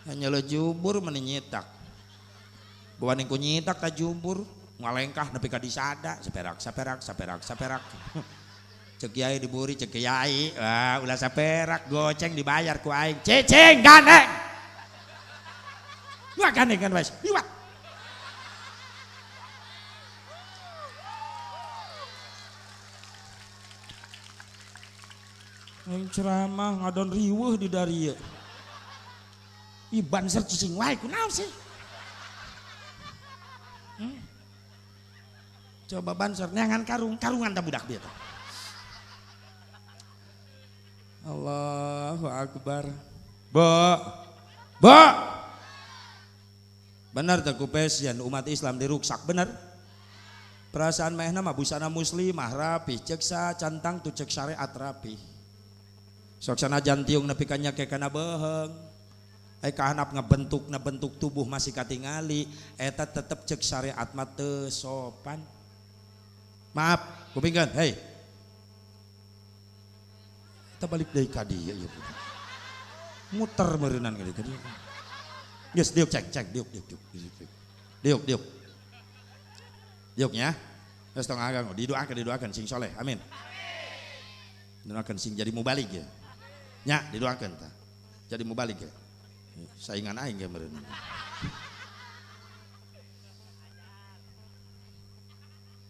hanya le jubur meninyitak buaning ku nyitak ka jubur ngalengkah nepi ka disada saperak cek kiai diburi cek kiai ulah saperak goceng dibayar ku aing cicing gandeng wah gandeng kan wes liwat aing ceramah ngadon riweuh di darieu iban ser cicing wae kunaon sih coba banser neangan karungan tak budak dia tuh. Allahu Akbar. Bo benar tak kupesian umat Islam diruksak benar perasaan mehna mah busana muslimah rapi cek sa cantang tu cek syariat rapi sok sanajan tiung nepi ka nyake kana beheung kahanap ngebentuk tubuh masih katingali eta tetep cek syariat mah teu sopan maaf kupingkeun hei kita balik deui ka dieu ya muter meureunnan ka dieu geus diuk cek diuk nya geus tong agang didoakeun sing soleh amin didoakeun sing jadi mubalik ya nya didoakeun tah jadi mubalik ya saingan aing ge meureun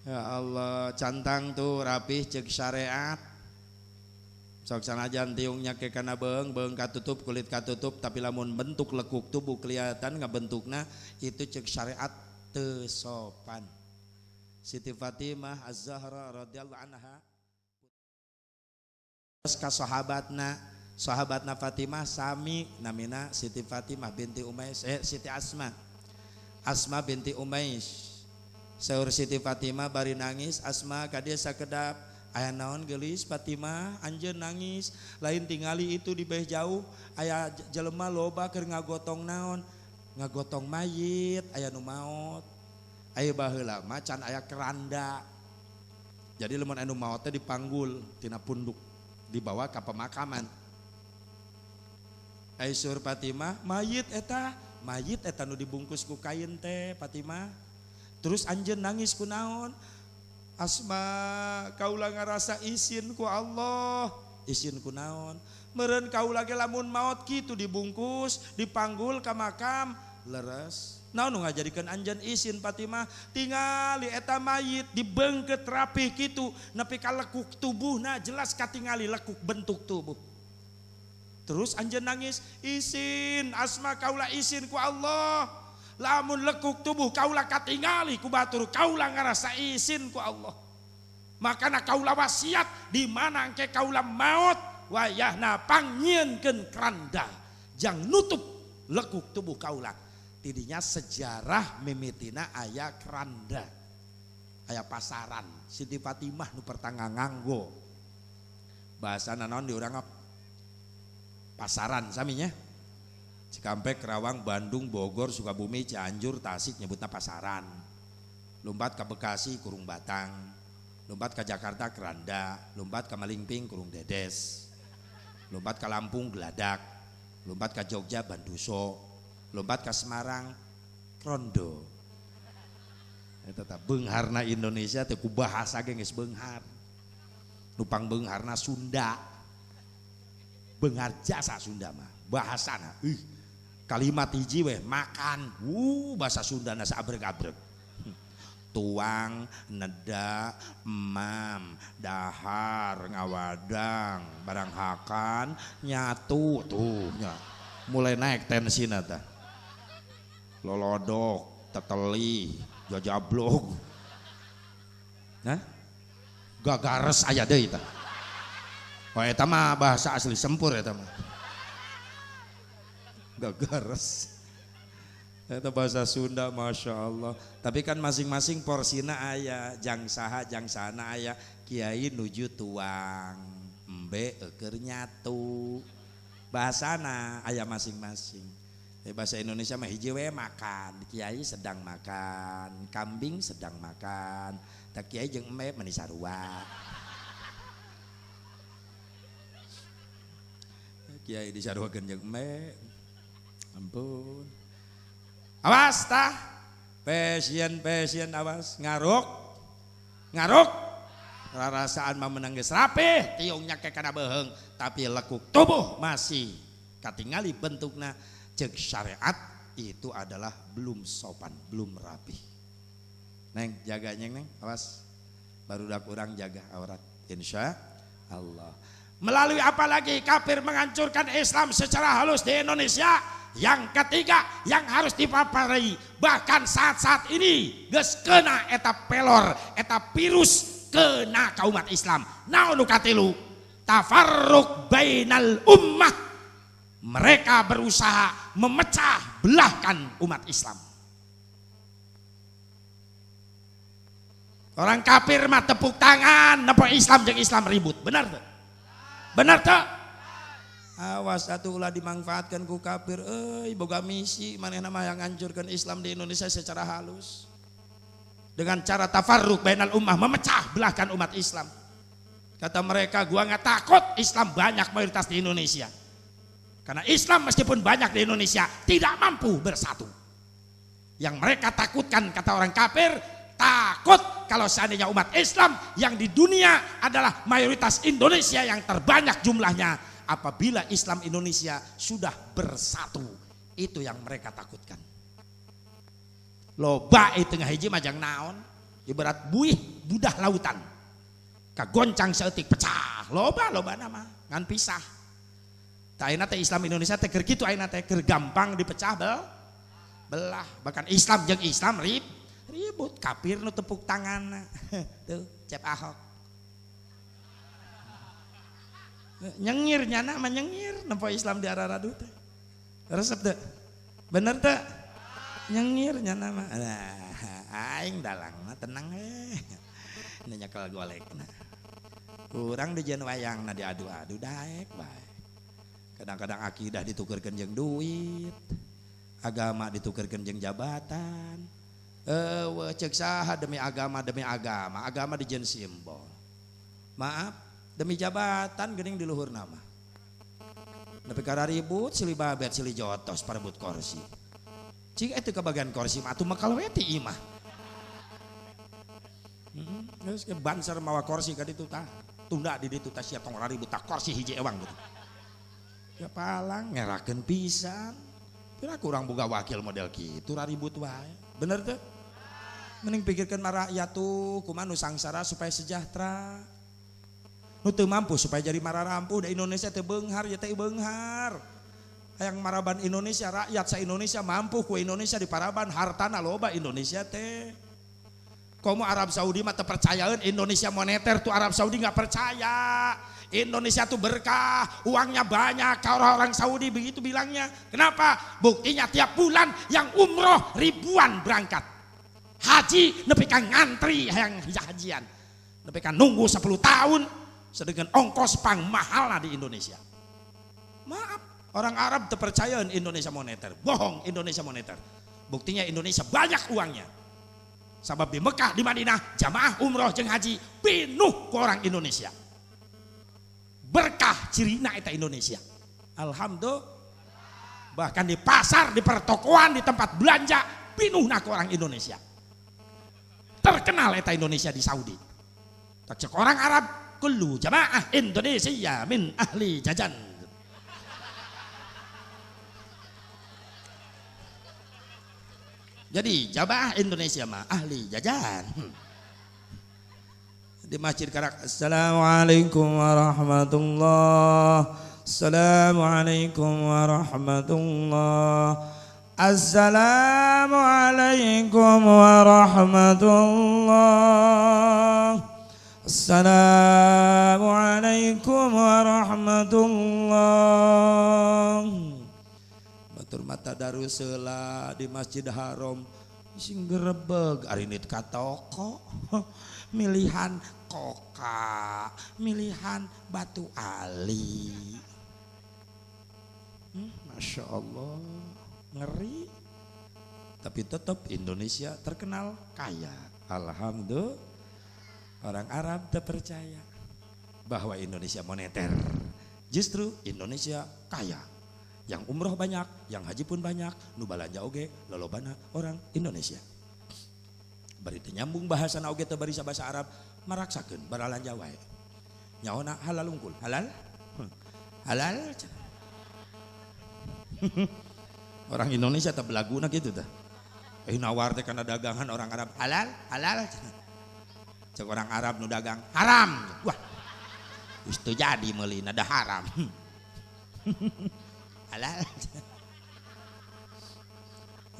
ya Allah cantang tuh rapih cek syariat sok sanajan tiungnya ke kana beung katutup kulit katutup tapi lamun bentuk lekuk tubuh kelihatan ngabentukna itu cek syariat teu sopan Siti Fatimah Az-Zahra radhiyallahu anha ka sahabatna Fatimah sami namina Siti Fatimah binti Umais Siti Asma binti Umais saur Siti Fatimah bari nangis Asma ka dieu sakedap aya naon geulis Fatimah anjeun nangis lain tingali itu di beh jauh aya jelema loba keur ngagotong naon ngagotong mayit aya nu maot aya baheula macan aya keranda jadi lamun anu maot teh dipanggul tina punduk dibawa ka pemakaman aya saur Fatimah mayit eta nu dibungkus ku kain teh Fatimah terus anjeun nangis ku naon Asma kaula ngarasa isin ku Allah isin ku naon meureun kaula ge lamun maot kitu dibungkus dipanggul ka makam leres naon nu ngajadikeun anjeun isin Fatimah tingali eta mayit dibeungkeut rapih kitu nepi ka lekuk tubuhna jelas katingali lekuk bentuk tubuh terus anjeun nangis isin Asma kaula isin ku Allah lamun lekuk tubuh kaula katingali ku batur kaula ngarasa isin ku Allah makana kaula wasiat di mana engke kaula maot wayahna pangnyeunkeun keranda jang nutup lekuk tubuh kaula tidinya sejarah mimitina aya keranda aya pasaran Siti Fatimah nu pertangga nganggo bahasana naon di urang pasaran saminya Cikampek, Kerawang, Bandung, Bogor, Sukabumi, Cianjur, Tasik nyebutna pasaran. Lompat ke Bekasi kurung Batang. Lompat ke Jakarta keranda. Lompat ke Malingping kurung Dedes. Lompat ke Lampung Geladak. Lompat ke Jogja Banduso. Lompat ke Semarang Rondo. Eta teh beungharna Indonesia teh ku bahasa ge geus beunghar. Nupang beungharna Sunda. Beunghar jasa Sunda mah bahasana kalimat hiji weh makan bahasa Sundana saabreg-abreg tuang neda emam dahar ngawadang barang hakan nyatu tuh mulai naik tensina tah lolodok teteli jajablog nah gagares aya deui tah oh eta mah bahasa asli sempur eta mah gagares itu bahasa Sunda Masya Allah tapi kan masing-masing porsina aya jang saha jang sana aya kiai nuju tuang embe eker nyatu bahasana aya masing-masing bahasa Indonesia mah hiji we makan kiai sedang makan kambing sedang makan tak kiai jeung embe meni sarua kiai disarwakeun jeung embe Ampun. Awas tah. Pasien awas ngaruk. Rarasaan mah menang geus rapih, tiungnya ke kana beheung, tapi lekuk tubuh masih katingali bentukna ceuk syariat itu adalah belum sopan, belum rapi. Neng jaga Neng, awas. Barudak urang jaga aurat insya Allah. Melalui apa lagi kafir menghancurkan Islam secara halus di Indonesia. Yang ketiga yang harus dipapari, bahkan saat-saat ini geus kena eta pelor, eta virus kena ka umat Islam. Naon nu katilu? Tafarruq bainal ummah. Mereka berusaha memecah belahkan umat Islam. Orang kafir mah tepuk tangan, napa Islam jeung Islam ribut. Benar tuh? Benar tuh? Awas atuh ulah dimanfaatkan ku kafir, boga misi manehna mah yang hancurkan Islam di Indonesia secara halus. Dengan cara tafarruq bainal ummah, memecah belahkan umat Islam. Kata mereka, gua nggak takut Islam banyak mayoritas di Indonesia. Karena Islam meskipun banyak di Indonesia tidak mampu bersatu. Yang mereka takutkan, kata orang kafir, takut kalau seandainya umat Islam yang di dunia adalah mayoritas Indonesia yang terbanyak jumlahnya, apabila Islam Indonesia sudah bersatu, itu yang mereka takutkan. Loba itu ngahiji majang naon, ibarat buih budah lautan, kagoncang seetik pecah, loba nama ngan pisah. Ayeuna teh Islam Indonesia teh keur kitu, ayeuna teh keur gampang dipecah belah. Bahkan Islam jeung Islam ribut, kafir nu tepuk tangan tuh cep Ahok nyengir nyana mah nyengir nempo Islam di araradu teh resep teh bener teh nyengir nyana mah aing dalang mah tenang nu nyekel golekna urang dijieun wayangna diadu-adu daek bae. Kadang-kadang akidah ditukerkeun jeung duit, agama ditukerkeun jeung jabatan. Cek saha demi agama dijieun simbol. Maaf, demi jabatan geuning di luhur nama. Nepi ka ribut silih babet silih jotos parebut kursi. Cing itu kebagian kursi mah atuh makal we ti imah. Geus ke banser mawa kursi ka ditu tah. Tunda di ditu tah sia tong ribut tah kursi hiji ewang gitu. Ya palang ngerakeun pisan. Pira kurang boga wakil model kitu ribut wae. Bener tuh? Mending pikirkan rakyat tuh kumaha nu sangsara supaya sejahtera. Nu teu mampu supaya jadi mararampu da Indonesia teu beunghar ya teh beunghar. Hayang maraban Indonesia rakyat sa Indonesia mampu ku Indonesia diparaban hartana loba Indonesia teh. Komo Arab Saudi mah teu percayaeun Indonesia moneter tuh Arab Saudi enggak percaya. Indonesia tuh berkah, uangnya banyak, orang-orang Saudi begitu bilangnya. Kenapa? Buktinya tiap bulan yang umroh ribuan berangkat. Haji nepi ka ngantri yang hajian. Nepi ka nunggu 10 tahun sedangkan ongkos pang mahal di Indonesia. Maaf, orang Arab teu percaya Indonesia moneter. Bohong Indonesia moneter. Buktinya Indonesia banyak uangnya. Sabab di Mekah, di Madinah, jamaah umroh jeung haji pinuh ku orang Indonesia. Berkah cirina eta Indonesia. Alhamdulillah. Bahkan di pasar, di pertokoan, di tempat belanja pinuhna ku orang Indonesia. Terkenal eta Indonesia di Saudi. Tak cek orang Arab, kullu jamaah Indonesia min ahli jajan. Jadi jamaah Indonesia mah ahli jajan. Di masjid Karak, assalamualaikum warahmatullah, assalamualaikum warahmatullah, assalamualaikum warahmatullah, assalamualaikum warahmatullah. Batur mata darusela di Masjid Haram sing gerebeg ari nit ka toko milihan koka, milihan batu ali. Masya Allah, ngeri. Tapi tetap Indonesia terkenal kaya. Alhamdulillah. Orang Arab terpercaya bahwa Indonesia moneter. Justru Indonesia kaya. Yang umroh banyak, yang haji pun banyak, nu balanja oge lolobana orang Indonesia. Bari teu nyambung bahasana oge teu bari sabasa Arab, maraksakeun baralanja wae. Nyaona halal unggul, halal? Halal. Orang Indonesia teh belaguna gitu teh. Nawar teh kana dagangan orang Arab, halal, halal. Cek orang Arab nu dagang, haram. Wah. Geus teu jadi meulina da haram. Halal.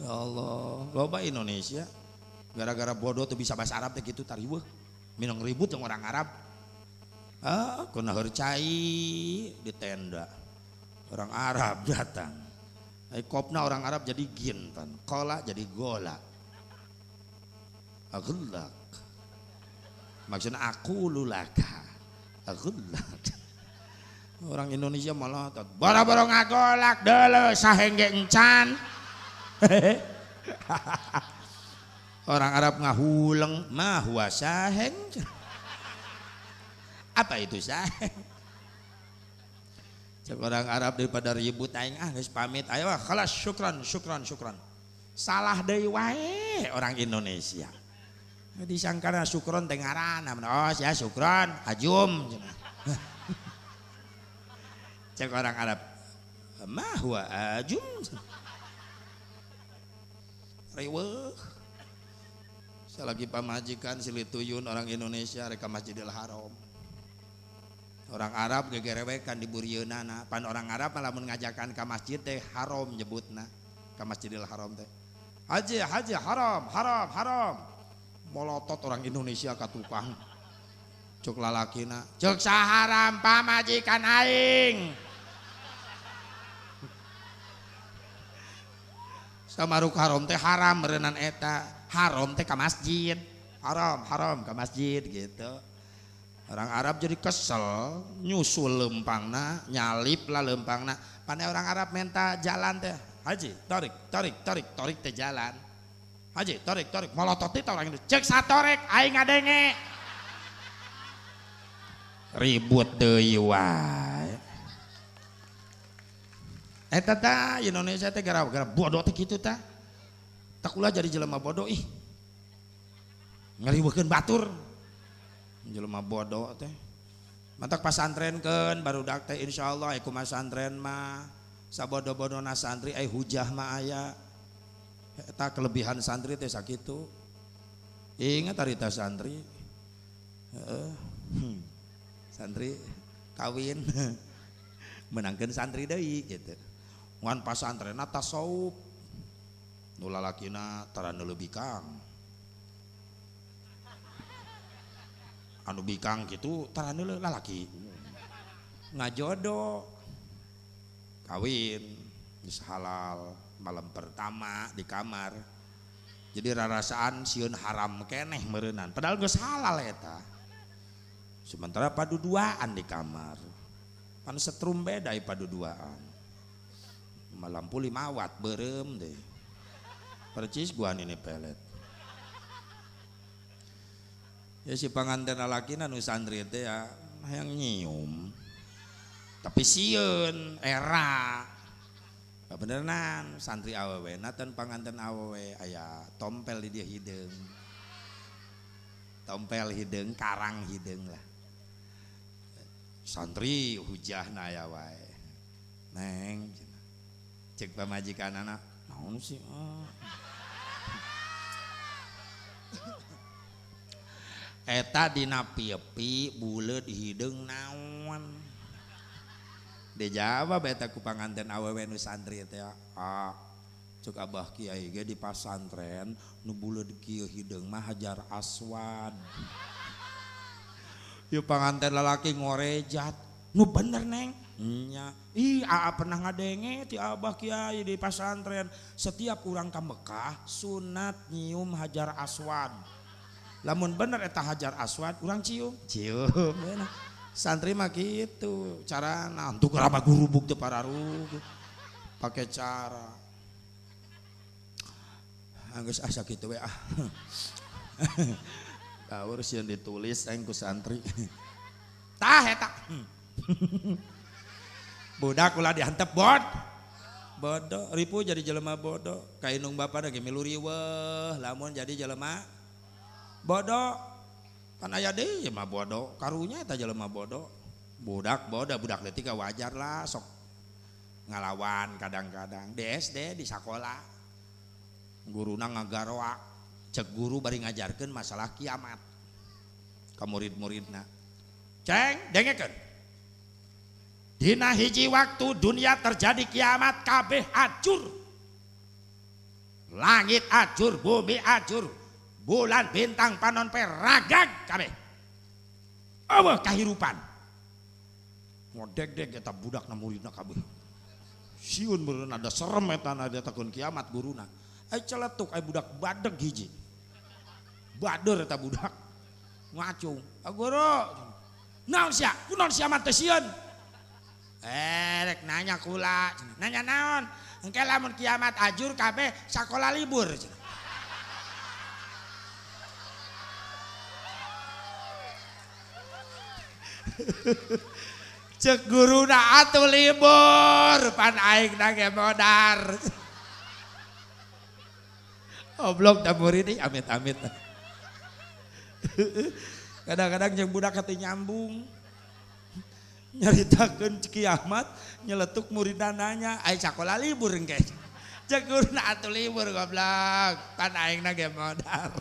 Ya Allah, loba Indonesia gara-gara bodoh tuh bisa bahasa Arab teh gitu tariweuh. Minong ribut yang orang Arab. Kuna hercai di tenda. Orang Arab datang. Kopna orang Arab jadi gintan, kola jadi gola. Agullak. Maksudnya aku lulaka. Agullak. Orang Indonesia malah boro-boro ngagolak deuleu sahengge encan. Orang Arab ngahuleng mah huwa saheng. Apa itu saheng? Cek orang Arab daripada ribut aing geus pamit ayo khalas syukran. Salah deui wae orang Indonesia. Disangkana syukron teh ngaranna. Oh sia syukron ajum. Cek orang Arab mah huwa ajum. Reweuh. Salagi pamajikan silituyun orang Indonesia reka Masjidil Haram. Orang Arab gegerewekan di burieunana. Pan orang Arab lamun ngajakan ka masjid teh haram nyebutna. Ka Masjidil Haram teh. Haji haram. Molotot orang Indonesia ka tukang. Cuk lalakina, cuk saharam pamajikan aing. Samaruk haram teh haram berenang eta, haram teh ka masjid, haram ka masjid gitu. Orang Arab jadi kesel, nyusul lempangna, nyalip lah lempangna. Pandai orang Arab minta jalan teh, haji torik teh jalan. Haji torik, molotot teh orang itu, cek satorek, aing ngadenge. Ribut deui wae. Eta tah Indonesia teh gara-gara bodoh teh kitu tah. Tak ulah jadi jelema bodoh ih. Ngariweukeun batur. Jelema bodoh teh. Mantak pasantrenkeun barudak teh insyaallah aya kumaha santren mah. Sabodo-bodona santri aya hujah mah aya. Eta kelebihan santri teh sakitu. Ingat harita santri. Santri kawin menangkan santri deui gitu. Ngan pasantrenna tasawuf. Nu lalakina tara neuleuh bikang. Anu bikang kitu tara neuleuh lalaki. Ngajodo. Kawin geus halal malam pertama di kamar. Jadi rarasaan sieun haram keneh meureunan. Padahal geus halal eta. Sementara paduduaan di kamar. Pan setrum beda paduduaan. Lampu 5 watt berem deh. Percis gua ini pelet. Ya si panganten lalakina nu santri teh ya hayang nyium. Tapi sieun era. Beneran santri awewe naten panganten awewe aya tompel di dia hideung. Tompel hideung, karang hideung lah. Santri hujahna ya wae. Neng cek pamajikan anak naon sih eta dina piepi buleud hideung naon dijawab eta ku panganten awewe nu santri teh cek abah kiai ge di pasantren nu buleud kieu hideung mah Hajar Aswad. Yuk panganten lalaki ngorejat, nu bener neng, nya, pernah ngadenge ti abah kiai di pasantren, setiap urang ka Mekah sunat nyium Hajar Aswad, lamun bener eta Hajar Aswad, urang cium, santri mah gitu, cara untuk raba gurubuk teu pararug, pakai cara, geus asa kitu we Kaur sieun ditulis aing ku santri. Tah eta. Budak ulah dihantep bod. bodoh, ripu jadi jelema bodoh. Kainung bapak lagi milu riweuh, lamun jadi jelema bodoh. Kan aya deui mah bodoh, karunya eta jelema bodoh. Budak bodoh, budak leutik wajar lah sok ngalawan kadang-kadang. Di SD di sekolah guruna ngagaroa, cek guru bari ngajarkeun masalah kiamat ka murid-muridna. Ceng, dengekeun. Dina hiji waktu dunia terjadi kiamat kabeh ajur. Langit ajur, bumi ajur, bulan bintang panon peragag kabeh. Eueuh kahirupan. Ngodeg-deg eta budakna muridna kabeh. Siun meureun ada serem eta na ditakeun kiamat guruna. Ai celetuk ai budak badeg hiji. Bader eta budak. Ngacung. Guru. Naon sia? Kunaon sia mah teh sieun? Rek nanya kula, nanya naon? Engke lamun kiamat ajur kabeh sakola libur. Cek guruna atuh libur, pan aing ge modar. Oblok da murid ieu amit-amit. Kadang-kadang jeung budak hati nyambung. Nyaritakeun kiamat nyeletuk muridna nanya ai sakola libur engke cek guruna atuh libur goblok pan aingna ge modar.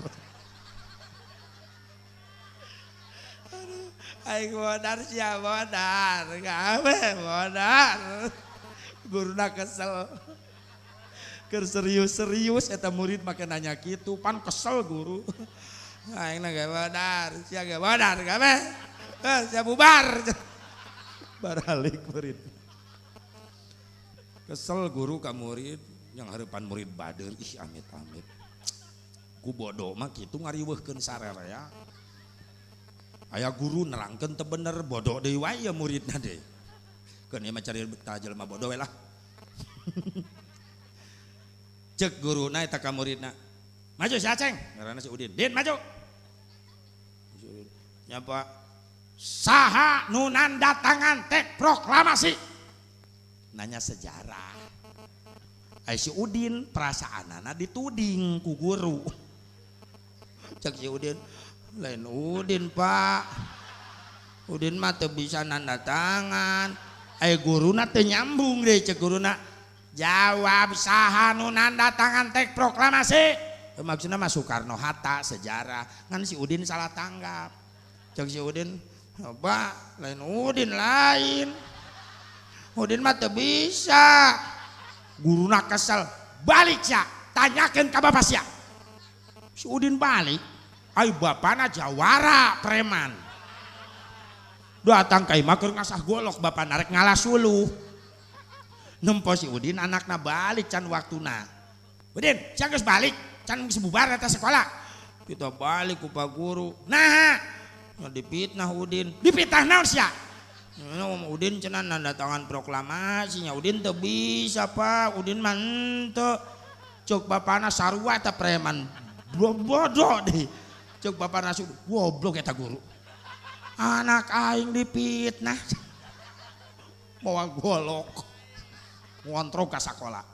Aduh aing modar sia modar gawe modar guruna kesel keur serius-serius eta murid make nanya kitu pan kesel guru aingna ge modar sia ge modar gawe sia bubar. Baralik murid kesel guru ka murid yang harapan murid bader ih amit-amit ku bodoh mah kitu ngariweuhkeun sararea aya guru nerangkeun teu bener bodoh deui wae ya muridna deui keun ieu mah cari jelema bodoh we lah. Cek guruna eta ka muridna maju si Aceng ngaranna si Udin Din maju nyapa saha nu nandatangan tek proklamasi nanya sejarah. Ai si Udin perasaanana dituding ku guru. Cek si Udin lain Udin pak, Udin mah teu bisa nandatangan. Ai guruna teu nyambung deh cek guruna jawab saha nu nandatangan tek proklamasi. Maksudna mah Soekarno Hatta sejarah ngan si Udin salah tanggap. Cek si Udin coba lain Udin lain Udin mah teu bisa. Guruna kesel balik sia tanyakeun ka bapak sia. Si Udin balik ai bapana jawara preman datang ka imah keur ngasah golok bapana rek ngalas suluh nempo si Udin anakna balik can waktuna. Udin sia geus balik can geus bubar eta sekolah kita balik ku pak guru nah dipitnah Udin. Dipitnah naon sia? Udin cenah nanda tangan proklamasinya. Udin teu bisa pak. Udin mah henteu. Cuk bapana sarua eta preman. Bodoh deh. Cuk bapana sudah goblok eta guru. Anak aing dipitnah. Moal golok. Ngontrol ka sakola.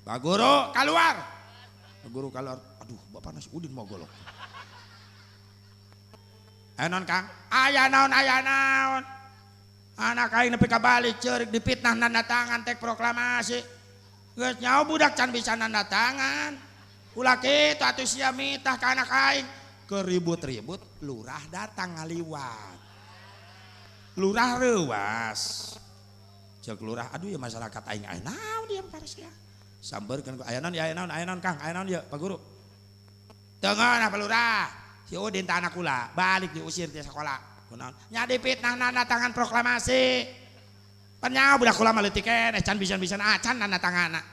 Pak guru keluar. Pak guru keluar. Aduh bapana si Udin mau golok. Anon Kang, aya naon anak aing nepi ka balik ceurik dipitnah nanda tangan tek proklamasi geus nyaho budak can bisa nanda tangan ulah kitu atuh sia mitah ka anak aing keribut-ribut lurah datang ngaliwat lurah reuwas cek lurah aduh ya masyarakat aing aya naon dieu paras ya sambeurkeun ku aya naon Kang aya naon ieu Pak Guru teungeun apa lurah si Udin teh anak kula balik diusir di sekolah kunaon nya dipitnah nanda tangan proklamasi pan nyaho budak kula mah leutik keneh can bisa-bisa acan nanda tanganna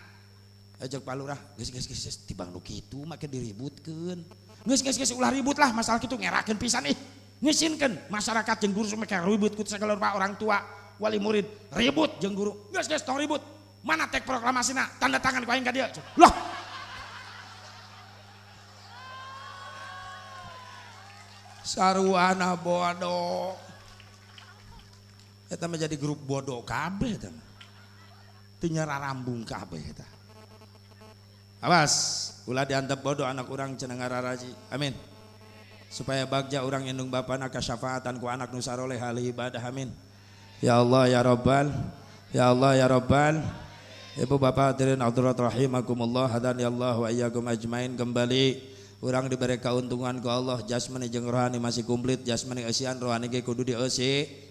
ajak Pak Lurah geus tibang nu kitu make diributkeun geus ulah ribut lah masalah kitu ngerakeun pisan ih ngisinkeun masyarakat jeung guru make ribut ku segala orang tua wali murid ribut jeung guru geus tong ribut mana tek proklamasina tanda tangan ku aing ka dieu loh saruana bodoh eta menjadi grup bodoh kabeh eta teu nyararambung kabeh eta. Awas, ulah diantep bodoh anak urang cenah ngararaji. Amin. Supaya bagja urang indung bapana kasyafaatan ku anak nu saroleh ahli ibadah. Amin. Ya Allah ya Rabbal, ya Allah ya Rabbal. Ibu bapak hadirin hadirat rahimakumullah, hadani Allah wa iyyakum ajmain. Kembali urang diberi keuntungan ku Allah, jasmani jeung rohani masih komplit. Jasmani eusian rohani ge kudu dieusi.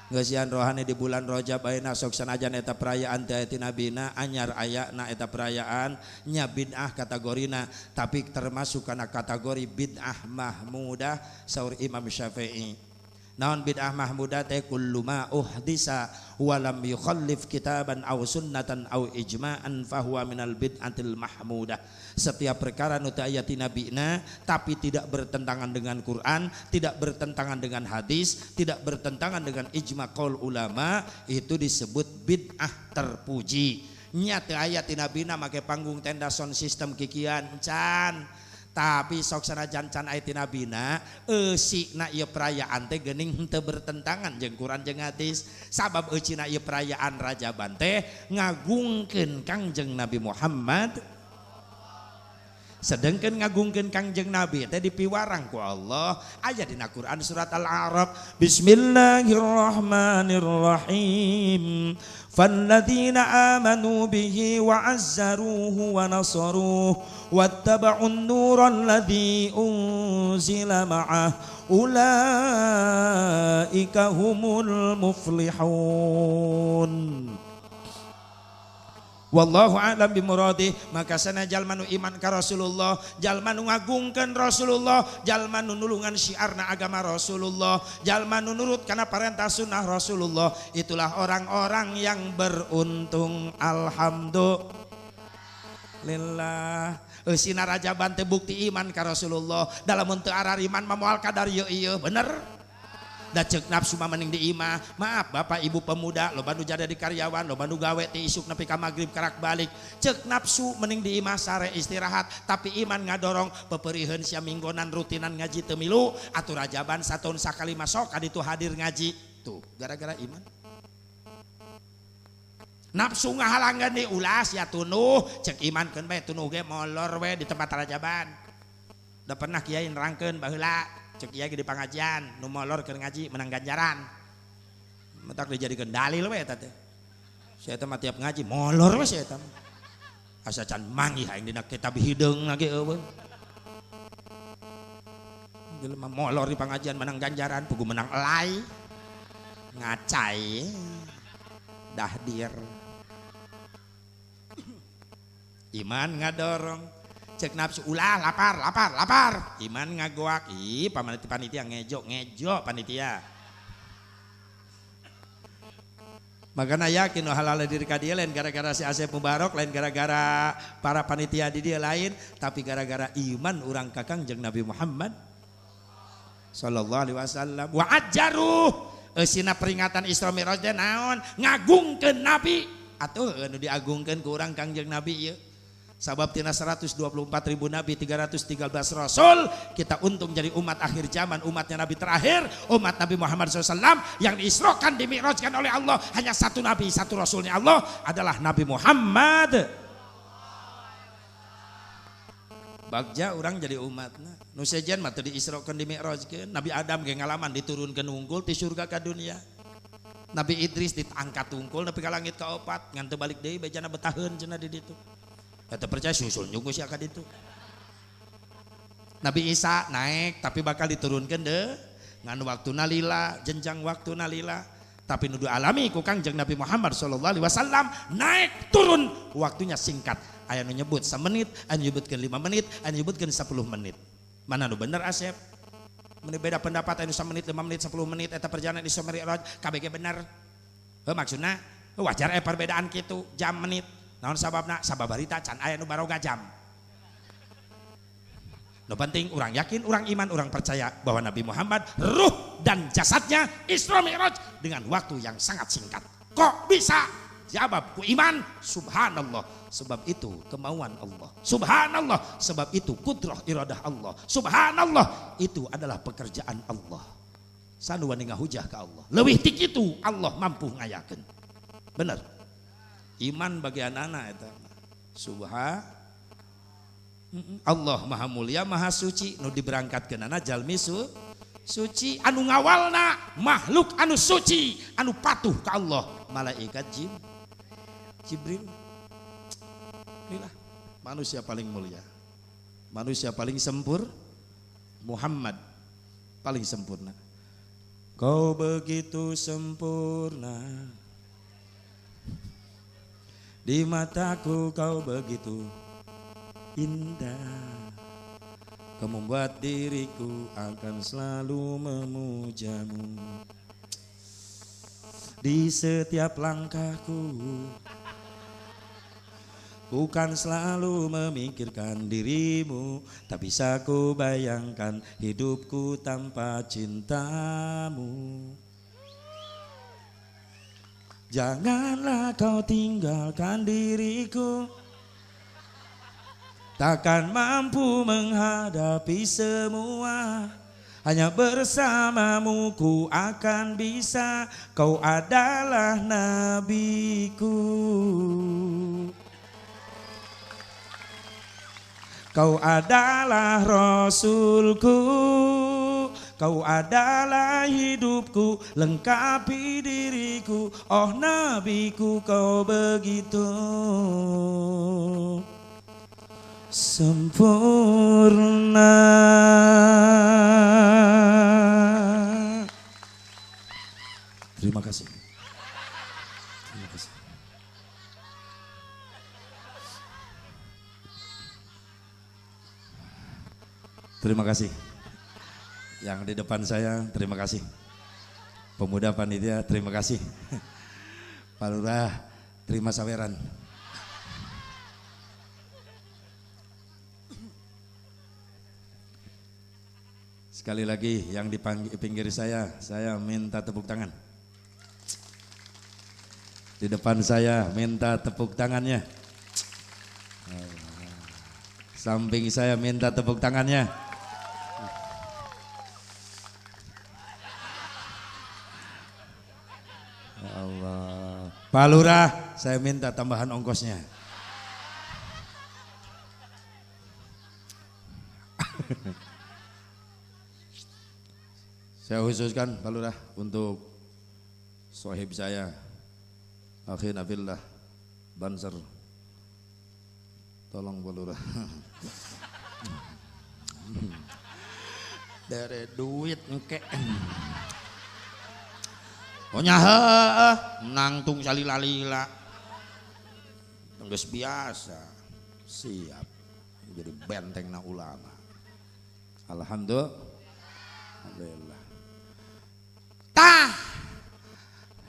Ngeusian rohani di bulan Rajab ayeuna sok sanajan eta perayaan teh ti nabina anyar aya na eta perayaan nya bid'ah kategorina, tapi termasuk kana kategori bid'ah mahmudah saur Imam Syafi'i. Naon bid'ah mahmudah teh kullu ma uhdisa wa lam yukhallif kitaban aw sunnatan aw ijma'an fahuwa minal bid'atil mahmudah. Setiap perkara nu teu aya ti nabina tapi tidak bertentangan dengan Quran, tidak bertentangan dengan hadis, tidak bertentangan dengan ijma' qaul ulama, itu disebut bid'ah terpuji. Nya teu aya ti nabina make panggung tenda sound system kikian can. Tapi sok sanajan can aya ti nabina eusina ieu perayaan teh geuning henteu bertentangan jeung Quran jeung hadis. Sabab eucina ieu perayaan Rajaban teh ngagungkeun Kangjeng Nabi Muhammad. Sedengkeun ngagungkeun Kangjeng Nabi teh dipiwarang ku Allah aya dina Quran surat Al-A'raf. Bismillahirrahmanirrahim. Falladzina amanu bihi wa azzaruhu wa nasaruhu wattaba'un nural ladzi unzila ma'ah ulaika humul muflihun. Wallahu a'lam bimuradih. Maka sana jalma nu iman ka Rasulullah, jalma nu ngagungkeun Rasulullah, jalma nu nulungan syiarna agama Rasulullah, jalma nu nurut kana parentah sunnah Rasulullah, itulah orang-orang yang beruntung. Alhamdulillah. Eusina Rajaban teh bukti iman ka Rasulullah. Dalam teu arar iman mah moal kadar ieu bener. Da ceuk nafsu mah mending di imah. Maaf bapak ibu pemuda, loba nu jadi karyawan, loba nu gawe ti isuk nepi ka magrib karak balik. Ceuk nafsu mending di imah sare istirahat, tapi iman ngadorong pepeuriheun sia minggonan rutinan ngaji teu milu, atuh Rajaban satahun sakali masok kaditu hadir ngaji. Tuh, gara-gara iman. Nafsu ngahalangan di ulas ya tunuh, cek iman keun bae tunuh ge molor we di tempat Rajaban. Da pernah kiai nerangkeun baheula cek iya di pengajian nu molor keur ngaji menang ganjaran. Mentak dijadikeun dalil we eta teh. Saya teh mah tiap ngaji molor we saya teh. Asa can manggih aing dina kitab hideung lagi eueuh. Jelema molor di pengajian menang ganjaran pugu menang elai. Ngacai. Dahdir. Iman ngadorong. Cek nafsu ulah lapar iman ngagoak ih panitia ngejo panitia. Makanya yakin halal diri ka dieu lain gara-gara si Asep Mubarok, lain gara-gara para panitia di dia lain, tapi gara-gara iman urang ka Kangjeng Nabi Muhammad sallallahu alaihi wasallam. Wa ajaruh eusina peringatan Isra Mi'raj teh naon? Ngagungkeun Nabi. Atuh anu diagungkeun ku urang Kangjeng Nabi ieu. Sabab tina 124.000 nabi 313 rasul, kita untung jadi umat akhir zaman, umatnya nabi terakhir, umat Nabi Muhammad SAW yang diisrokan, dimi'rajkan oleh Allah. Hanya satu nabi, satu rasulnya Allah adalah Nabi Muhammad. Bagja orang jadi umatna. Nu sejen mah teu diisrokan dimi'rajkeun. Nabi Adam ge ngalaman diturunkeun unggul ti surga ka dunia. Nabi Idris diangkat unggul nepi ka langit kaopat, ngan teu balik deui bejana betaheun cenah di ditu. Eta percaya susul nyunggu sia ka ditu. Nabi Isa naik tapi bakal diturunkeun deh ngan waktuna lila, jenjang waktuna lila. Tapi nudu alami ku Kangjeng Nabi Muhammad sallallahu alaihi wasallam naik turun waktunya singkat. Aya nu nyebut 1 menit, aya nu nyebutkeun 5 menit, aya nu nyebutkeun 10 menit. Mana nu bener Asep? Mun beda pendapat aya nu 1 menit, 5 menit, 10 menit eta perjalanan Isra Mi'raj kabeh ge bener. Heuh maksudna wajar aya perbedaan kitu jam menit. Naon sababna? Sabab harita can aya nu baroga jam. Nu penting urang yakin, urang iman, urang percaya bahwa Nabi Muhammad ruh dan jasadnya Isra Mi'raj dengan waktu yang sangat singkat. Kok bisa? Jawab ku iman, subhanallah. Sebab itu kemauan Allah. Subhanallah, sebab itu kudrah iradah Allah. Subhanallah, itu adalah pekerjaan Allah. Sanu wani ngahujah ka Allah. Leuwih ti kitu Allah mampu ngayakeun. Bener. Iman bagian anak eta. Allah maha mulia maha suci nu diberangkatkeunana jalmi suci anu ngawalna makhluk anu suci anu patuh ka Allah malaikat Jibril. Inilah manusia paling mulia, manusia paling Muhammad paling sempurna. Kau begitu sempurna di mataku, kau begitu indah, kau membuat diriku akan selalu memujamu di setiap langkahku. Bukan selalu memikirkan dirimu, tak bisa ku bayangkan hidupku tanpa cintamu. Janganlah kau tinggalkan diriku, takkan mampu menghadapi semua. Hanya bersamamu ku akan bisa, kau adalah nabiku. Kau adalah rasulku, kau adalah hidupku, lengkapi diriku. Oh nabiku, kau begitu sempurna. Terima kasih. Terima kasih. Terima kasih. Yang di depan saya, terima kasih. Pemuda panitia, terima kasih. Pak Lurah, terima saweran. Sekali lagi yang di pinggir saya minta tepuk tangan. Di depan saya minta tepuk tangannya. Samping saya minta tepuk tangannya. Ya Allah. Pak Lurah, saya minta tambahan ongkosnya. Saya khususkan Pak Lurah untuk sohib saya, Akhi Nabillah Banser. Tolong Pak Lurah. Dari duit engke. Pokoknya nangtung salila-lila. Geus biasa. Siap. Jadi bentengna ulama. Alhamdulillah. Tah.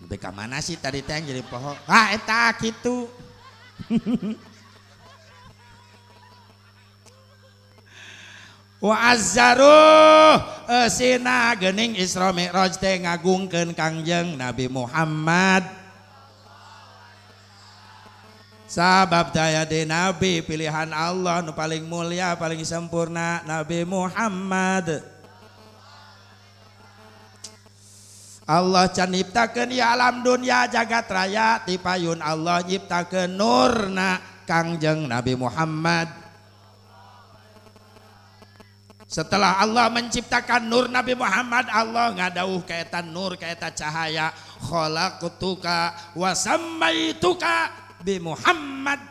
Beka mana sih tadi teh jadi poho? Ah eta kitu. Wa azzaru sina geuning Isra Mi'raj teh ngagungkeun Kangjeng Nabi Muhammad. Sabab daya di Nabi pilihan Allah nu paling mulia paling sempurna Nabi Muhammad. Allah can nyiptakeun ya alam dunia jagat raya ti payun Allah nyiptakeun nurna Kangjeng Nabi Muhammad. Setelah Allah menciptakan nur Nabi Muhammad, Allah ngadauh kaita nur kaita cahaya, khalaqtuka wa sammaituka bi Muhammad.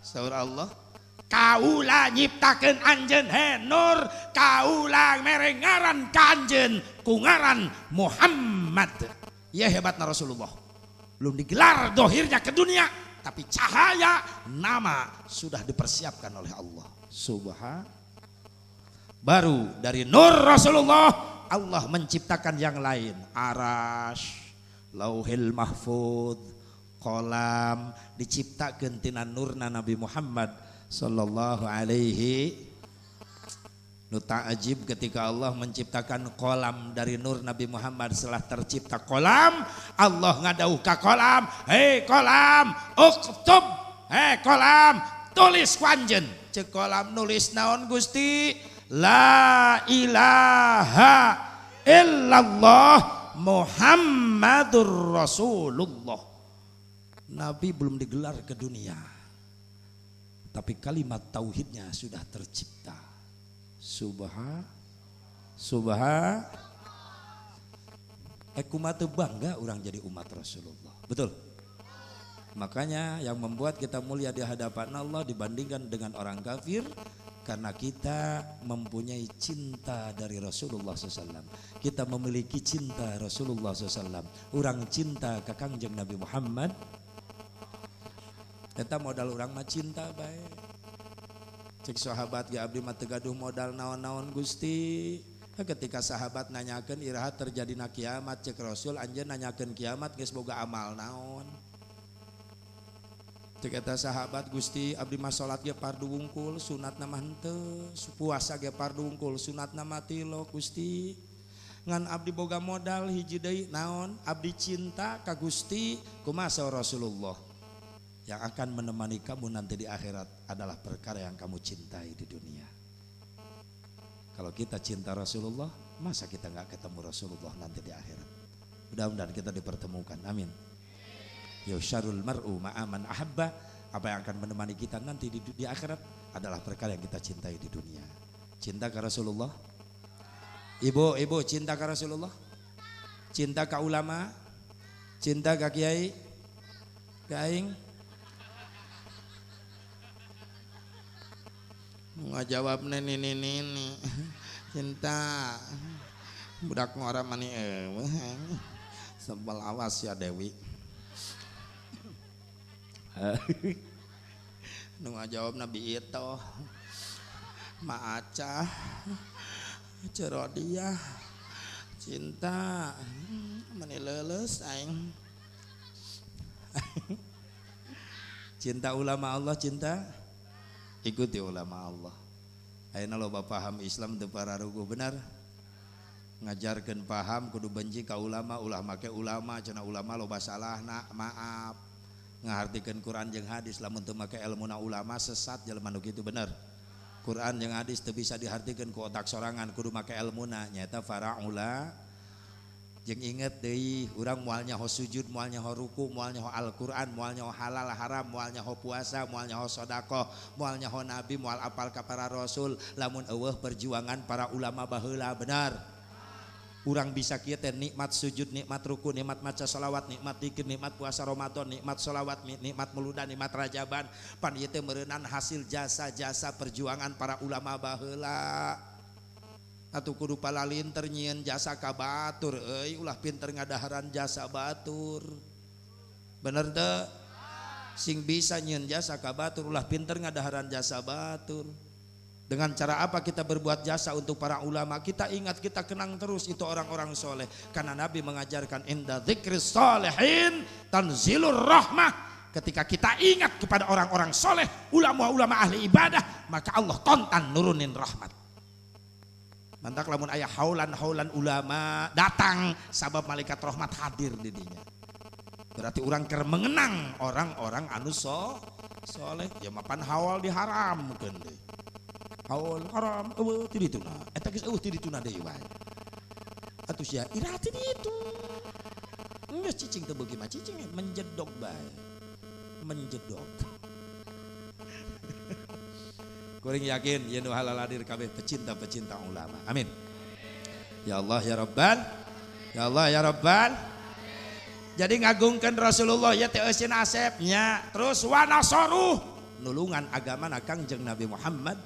Saur Allah, kaula nyiptakeun anjeun he nur, kaula mere ngaran ka anjeun ku ngaran Muhammad. Ya hebatna Rasulullah. Belum digelar dohirnya ke dunia, tapi cahaya nama sudah dipersiapkan oleh Allah. Subhan. Baru dari nur Rasulullah Allah menciptakan yang lain. Arash, Lauhil Mahfud, Qalam diciptakeun tina nurna Nabi Muhammad sallallahu alaihi. Nu ta'ajib ketika Allah menciptakan Qalam dari nur Nabi Muhammad. Setelah tercipta Qalam, Allah ngadauh ka Qalam, hei Qalam, uktub, hei Qalam, tulis ku anjeun. Ceuk Qalam nulis naon Gusti? La ilaha illallah Muhammadur Rasulullah. Nabi belum digelar ke dunia, tapi kalimat tauhidnya sudah tercipta. Kumaha teu bangga orang jadi umat Rasulullah. Betul. Makanya yang membuat kita mulia di hadapan Allah dibandingkan dengan orang kafir, karena kita mempunyai cinta dari Rasulullah SAW. Kita memiliki cinta Rasulullah SAW. Orang cinta ke Kangjeng Nabi Muhammad. Kita modal orang mah cinta baik. Cek sahabat ge abdi mah teu gaduh modal naon-naon Gusti. Ketika sahabat nanyakeun iraha terjadina kiamat, cek Rasul anjeun nanyakeun kiamat geus boga amal naon. Cek eta sahabat, Gusti abdi mah salat ge fardu wungkul, sunatna mah henteu, puasa ge fardu wungkul, sunatna mah tilok Gusti. Ngan abdi boga modal hiji deui naon? Abdi cinta ka Gusti, kumaha saur Rasulullah. Yang akan menemani kamu nanti di akhirat adalah perkara yang kamu cintai di dunia. Kalau kita cinta Rasulullah, masa kita nggak ketemu Rasulullah nanti di akhirat? Mudah-mudahan kita dipertemukan, amin. Yusyarul mar'u ma'aman ahabba. Apa yang akan menemani kita nanti di akhirat adalah perkara yang kita cintai di dunia. Cinta ke Rasulullah. Ibu cinta ke Rasulullah. Cinta ke ulama. Cinta ke kiai. Ke aing. Ngajawab nini cinta budak ngora mani sebel awas ya Dewi. Nu ngajawab Nabi itu Ma'aca Cerodia cinta mani leuleus aing. Cinta ulama Allah, cinta ikuti ulama Allah. Ayeuna loba paham Islam teu pararuguh benar. Ngajarkeun paham kudu benci ka ulama, ulah make ulama, cenah ulama loba salahna, maaf. Ngahartikeun Quran jeung hadis lamun teu make ilmuna ulama sesat jelema nu kitu bener. Quran jeung hadis teu bisa dihartikeun ku otak sorangan, kudu make ilmuna nyaeta faraula. Jeung inget deui urang moal nyaho sujud, moal nyaho ruku, moal nyaho Al-Qur'an, moal nyaho halal haram, moal nyaho puasa, moal nyaho sedekah, moal nyaho nabi, moal apal ka para rasul, lamun eueuh perjuangan para ulama baheula benar. Urang bisa kieu teh nikmat sujud, nikmat ruku, nikmat maca shalawat, nikmat zikir, nikmat puasa Ramadan, nikmat shalawat, nikmat muludan, nikmat rajaban, pan ieu teh meureunan hasil jasa-jasa perjuangan para ulama baheula. Atuh kudu palalinter nyieun jasa ka batur euy, ulah pinter ngadaharan jasa batur. Bener teu? Sing bisa nyieun jasa ka batur ulah pinter ngadaharan jasa batur. Dengan cara apa kita berbuat jasa untuk para ulama? Kita ingat, kita kenang terus itu orang-orang soleh. Karena Nabi mengajarkan inda dzikris sholihin tanzilur rahmah. Ketika kita ingat kepada orang-orang soleh, ulama-ulama ahli ibadah, maka Allah tontan nurunin rahmat. Mantak lamun aya haulan ulama datang, sabab malaikat rahmat hadir di dinya. Berarti orang keur mengenang orang-orang anu soleh. Ya mapan haul diharamkeun deui. Haul haram eueuh ti dituna. Eta geus eueuh ti dituna deui wae. Atuh sia iraha ti ditu. Geus cicing teu beuki mah cicing menjedog bae. Menjedog. Kuring yakin ya nu halal hadir kabeh pecinta-pecinta ulama. Amin. Ya Allah ya Rabbal. Ya Allah ya Rabbal. Jadi ngagungkeun Rasulullah ya teh eusin asepnya. Terus wa nasaru nulungan agama Kangjeng Nabi Muhammad.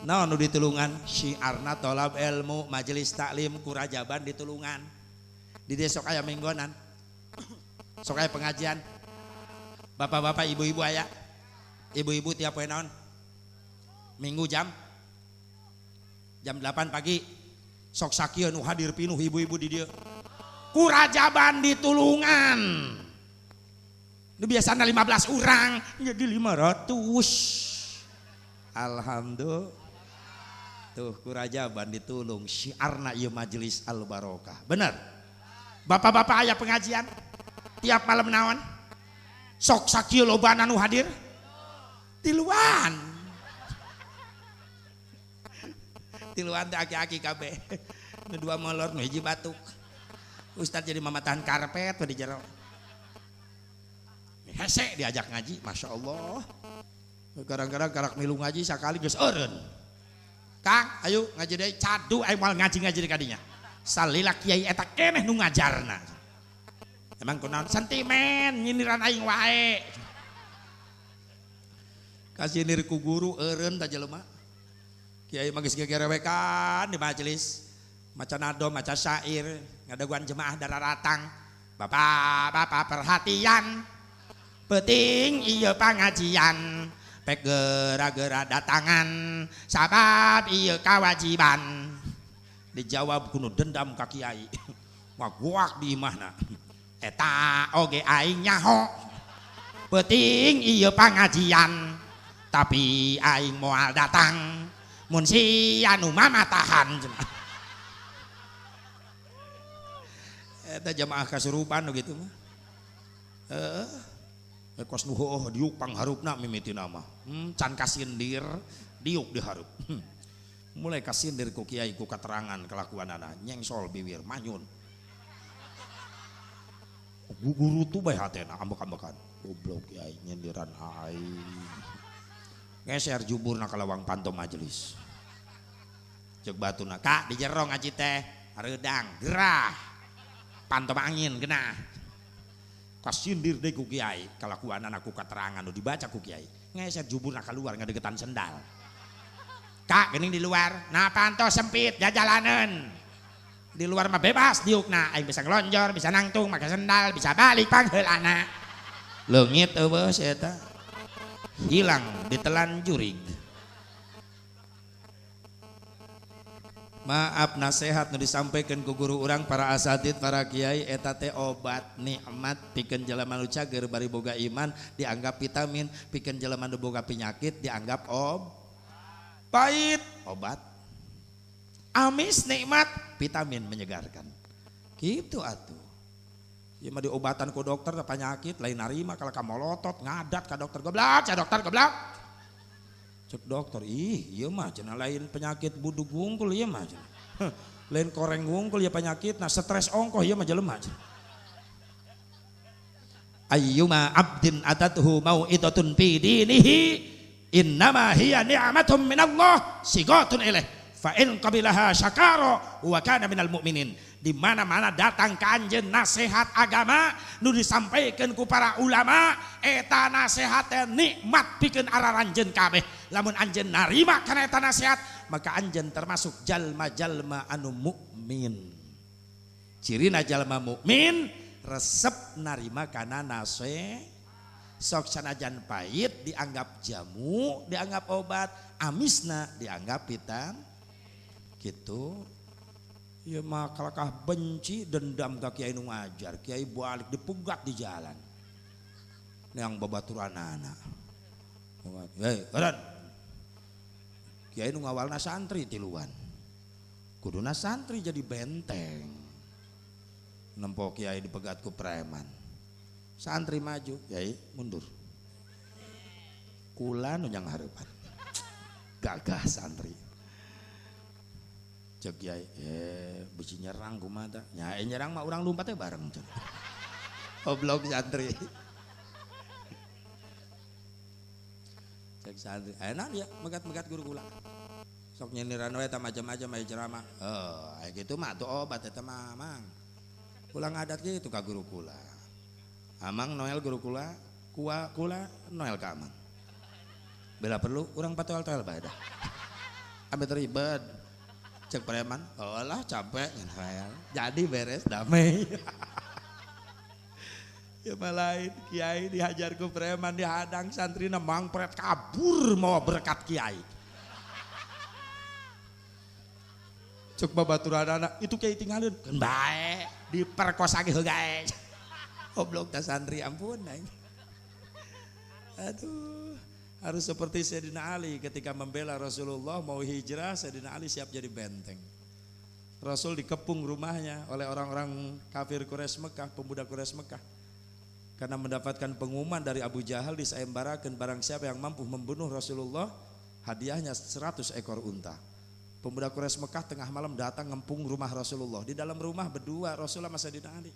Naon nu ditulungan? Syiarna tolab ilmu, majelis taklim, kurajaban ditulungan. Di desa sok aya minggonan. Sok aya pengajian. Bapak-bapak, ibu-ibu aya. Ibu-ibu tiap poe naon? Minggu jam 8 pagi sok sakieu nu hadir pinuh ibu-ibu di dieu. Kurajaban ditulungan. Nu biasana 15 urang jadi 500. Alhamdulillah. Tuh kurajaban ditulung syiarna ieu majelis al barokah. Bener. Bapak-bapak aya pengajian tiap malam naon? Sok sakieu lobana nu hadir? Tiluan. Tiluan teh aki-aki kabeh. Nu dua molor, nu hiji batuk. Ustad jadi mamatahan karpet di jero. hese diajak ngaji, masya Allah. Kadang-kadang karak milu ngaji sekali geus eureun. Kang, ayo ngaji deui cadu aing moal ngaji-ngaji di kadinya. Salila kiai eta keneh nu ngajarna. Emang kunaon sentimen nyindiran aing wae. Kasindir ku guru eureun ta jelema. Kiai mah geus gegerewekan di majelis. Maca nado, maca syair, ngadaguan jemaah dararatang. Bapak perhatian. Penting ieu pangajian. Pek gera-gera datangan sabab ieu kawajiban. Dijawab kuno dendam ka kiai. Waguak di imahna. Eta oge aing nyaho. Penting ieu pangajian. Tapi aing moal datang. Mun si anu mamatahan. Eta jamaah kasurupan gitu mah. Kos nu heueuh diuk pangharupna mimitina mah. Can kasindir diuk diharup. Mulai kasindir ku kiai ku katerangan kelakuanana nyengsol bibir manyun. Guru tuh bae hatena ambek-ambekan. Goblok kiai nyindiran aing. Geser juburna ka lawang panto majelis. Cek batuna, "Kak, di jero ngaji teh, hareudang, gerah. Pantom angin genah." Kasindir deui ku kiai, kalakuanan aku katerangan nu dibaca ku kiai. Ngeser juburna keluar ngadegetan sendal. "Kak, geuning di luar. Nah, panto sempit jajalaneun. Di luar mah bebas diukna, aing bisa ngelonjor, bisa nangtung, make sendal, bisa balik pangheulana." Leungit eueuh eta. Hilang ditelan jurig. Maaf nasihat nu disampaikan ku guru urang para asatid para kiai eta teh obat nikmat pikeun jelema nu cager bari boga iman dianggap vitamin, pikeun jelema nu boga penyakit dianggap pahit obat. Amis nikmat vitamin menyegarkan. Gitu atuh. Ieu mah diobatan ku dokter penyakit lain narima kalau kamolotot ngadat ka dokter goblok, ca dokter goblok. Cek dokter, ieu mah cenah lain penyakit budug wungkul ieu mah. Lain koreng wungkul ya penyakit, nah stres ongkoh ieu mah jelema. Ayyuma abdin atatuhu mau'idatun fi dinihi innama hiya ni'matum minallah sigatun ilaih fa in qabilaha syakara wa kana minal mu'minin. Di mana-mana datang ka anjeun nasihat agama nu disampaikan ku para ulama eta nasihat teh nikmat pikeun araranjeun kabeh. Lamun anjeun narima kana eta nasihat maka anjeun termasuk jalma-jalma anu mukmin. Cirina jalma mukmin resep narima kana nasihat. Sok sanajan pahit dianggap jamu, dianggap obat, amisna dianggap pitan. Gitu. Ya mah kalakah benci dendam ka kiai nu ngajar, kiai balik dipegat di jalan. Neang babaturanana. Hei, karan. Kiai nu ngawalna santri tiluan. Kuduna santri jadi benteng. Nempo kiai dipegat ku preman. Santri maju, kiai mundur. Kula nu nyang hareupan. Gagah santri. Cek kiai, bisi nyerang kumaha tah? Nya nyerang mah urang lompatnya bareng cek. Goblok santri. Cek santri, enak ya megat-megat guru kula. Sok nyindiran we tah macam-macam aya ceramah. Aya kitu mah tuh obat eta mah mang. Kula ngadat kitu ka guru kula. Amang noel guru kula, kula noel ka amang. Bela perlu urang patoel-toel bae dah. Ambe ribet. Cek preman, oh lah capek, jadi beres damai. Ya malain kiai dihajar ku preman dihadang santri mangpret kabur mau berkat kiai. Cek babaturanana itu kiai tinggalin, kan bae diperkosa ge hegae. Goblok tah santri ampun aing. Aduh. Harus seperti Sayyidina Ali ketika membela Rasulullah mau hijrah, Sayyidina Ali siap jadi benteng. Rasul dikepung rumahnya oleh orang-orang kafir Quraisy Mekah, pemuda Quraisy Mekah. Karena mendapatkan pengumuman dari Abu Jahal disayembarakeun barang siapa yang mampu membunuh Rasulullah, hadiahnya 100 ekor unta. Pemuda Quraisy Mekah tengah malam datang ngempung rumah Rasulullah. Di dalam rumah berdua Rasulullah sama Sayyidina Ali.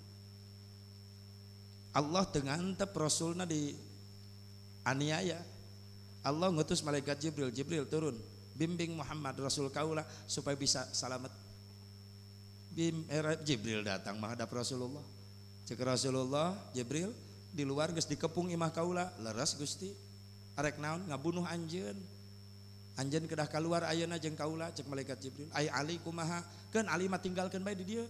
Allah tengantep rasulna di aniaya. Allah ngutus malaikat Jibril, Jibril turun bimbing Muhammad rasul kaula supaya bisa selamat. Jibril datang menghadap Rasulullah. Cek Rasulullah, Jibril di luar geus dikepung imah kaula, leres Gusti. Arek naon ngabunuh anjeun. Anjeun kedah keluar ayeuna jeung kaula, cek malaikat Jibril. Ai Ali kumaha? Keun Ali mah tinggalkeun bae di dieu.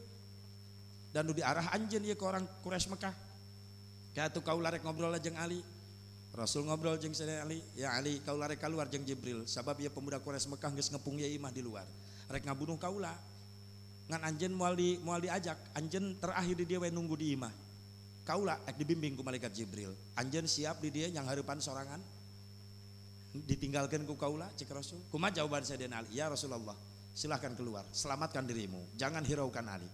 Dan nu diarah anjeun ieu ke orang Quraisy Mekah. Kaatu kaula rek ngobrol jeung Ali. Rasul ngobrol jeung Sayyidina Ali, ya Ali kaula rek keluar jeung Jibril sabab ieu pemuda Quraisy Mekah geus ngepung ieu imah di luar. Rek ngabunuh kaula. Ngan anjeun moal diajak, anjeun terakhir di dia we nunggu di imah. Kaula ek dibimbing ku malaikat Jibril. Anjeun siap di dia yang hareupan sorangan. Ditinggalkeun ku kaula cek Rasul. Kumaha jawaban Sayyidina Ali? Ya Rasulullah, silahkan keluar, selamatkan dirimu, jangan hiraukan Ali.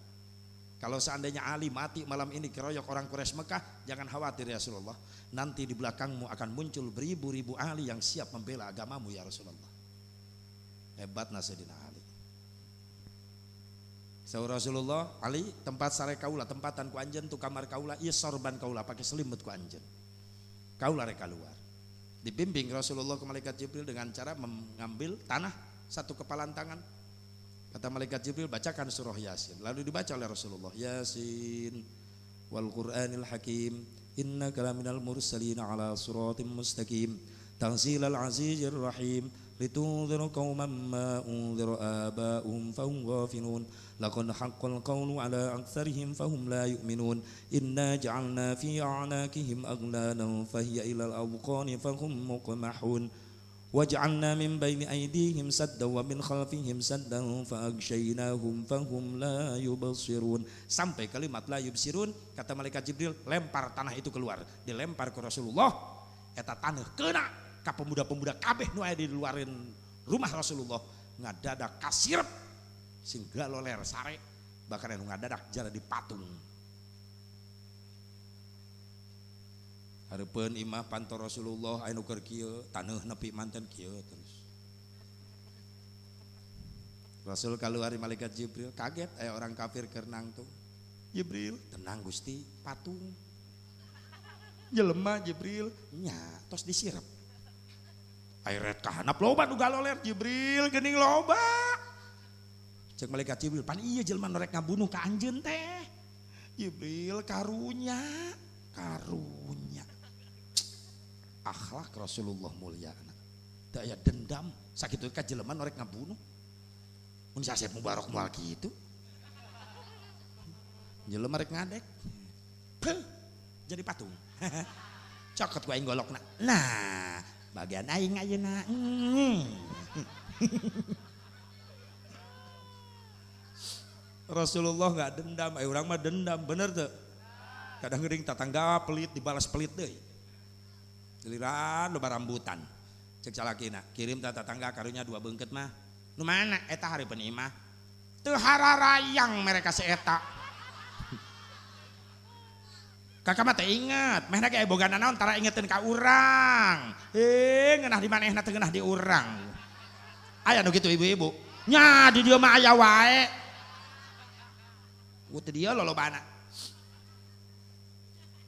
Kalau seandainya Ali mati malam ini keroyok orang Quraisy Mekah, jangan khawatir ya Rasulullah. Nanti di belakangmu akan muncul beribu-ribu Ali yang siap membela agamamu ya Rasulullah. Hebatna Sayyidina Ali. Saur Rasulullah, Ali tempat sare kaula, tempatan ku anjeun tu kamar kaula, ieu sorban kaula pakai selimut ku anjeun. Kaula rek keluar. Dibimbing Rasulullah ke malaikat Jibril dengan cara mengambil tanah satu kepalan tangan. Kata malaikat Jibril, bacakan surah Yasin. Lalu dibaca oleh Rasulullah, Yasin wal Qur'anil Hakim, innaka laminal mursalin ala siratim mustaqim, tanzilal azizir rahim, litunzira qauman ma unzira aba'uhum fahum ghafilun, laqad haqqal qawlu ala aktsarihim fahum la yu'minun, inna ja'alna fi a'naqihim aghlalan fahiya ilal adqani fahum muqmahun. Waj'alna min baini aydihim saddan wa min khalfihim saddan fa'aghshaynahum fahum la yubsirun. Sampai kalimat la yubsirun, kata malaikat Jibril, lempar tanah itu keluar. Dilempar ke Rasulullah, eta tanah kena ka pemuda-pemuda kabeh nu aya di luarin rumah Rasulullah, ngadadak kasirep sing galoler sare, bahkan anu ngadadak jara dipatung. Hareupeun imah pantor Rasulullah anu keur kieu, taneuh nepi manten kieu terus. Rasul keluar malaikat Jibril, kaget aya orang kafir keur nangtung. Jibril, tenang Gusti, patung. Jelema Jibril, nya tos disirep. Airet kahanap loba nu galoler Jibril geuning loba. Cek malaikat Jibril, pan ieu jelema nu rek ngabunuh ka anjeun teh. Jibril karunya. Akhlak Rasulullah mulia anak. Daya dendam sakitu ka jelema norek ngabunuh. Mun Syekh Mubarak moal kitu. Jelema rek ngadek. Jadi patung. Cokot ku aing golokna. Nah, bagian aing ayeuna. Rasulullah enggak dendam, urang mah dendam, bener tuh. Kadang geuning tatangga pelit dibalas pelit deui. Giliran loba rambutan. Cek calakina, kirim tatangga karunya 2 beungkeut mah. Nu mana eta hareupeun imah? Teu hararayang mereka si eta. Kakak mah teh inget, mehna ge boga naon tara ingeteun ka urang. Ngeunah di manehna teu ngeunah di urang. Aya nu kitu ibu-ibu. Nya di dieu mah aya wae. Ku teh dieu lolobana.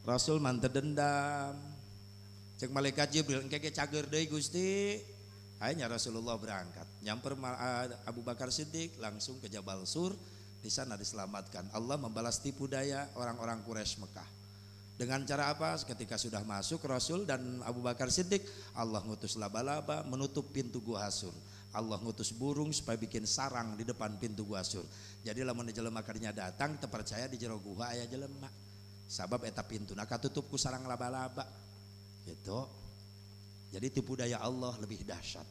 Rasul man teu dendam. Cek malaikat Jibril engke ge cager deui Gusti. Akhirnya Rasulullah berangkat. Nyamper Abu Bakar Siddiq langsung ke Jabal Sur. Di sana diselamatkan. Allah membalas tipu daya orang-orang Quraisy Mekah. Dengan cara apa? Ketika sudah masuk Rasul dan Abu Bakar Siddiq, Allah ngutus laba-laba menutup pintu Gua Hasur. Allah ngutus burung supaya bikin sarang di depan pintu Gua Hasur. Jadi lamun jelema kadinya datang teu percaya di jero gua aya jelema. Sabab eta pintuna katutup ku sarang laba-laba. Gitu. Jadi tipu daya Allah lebih dahsyat.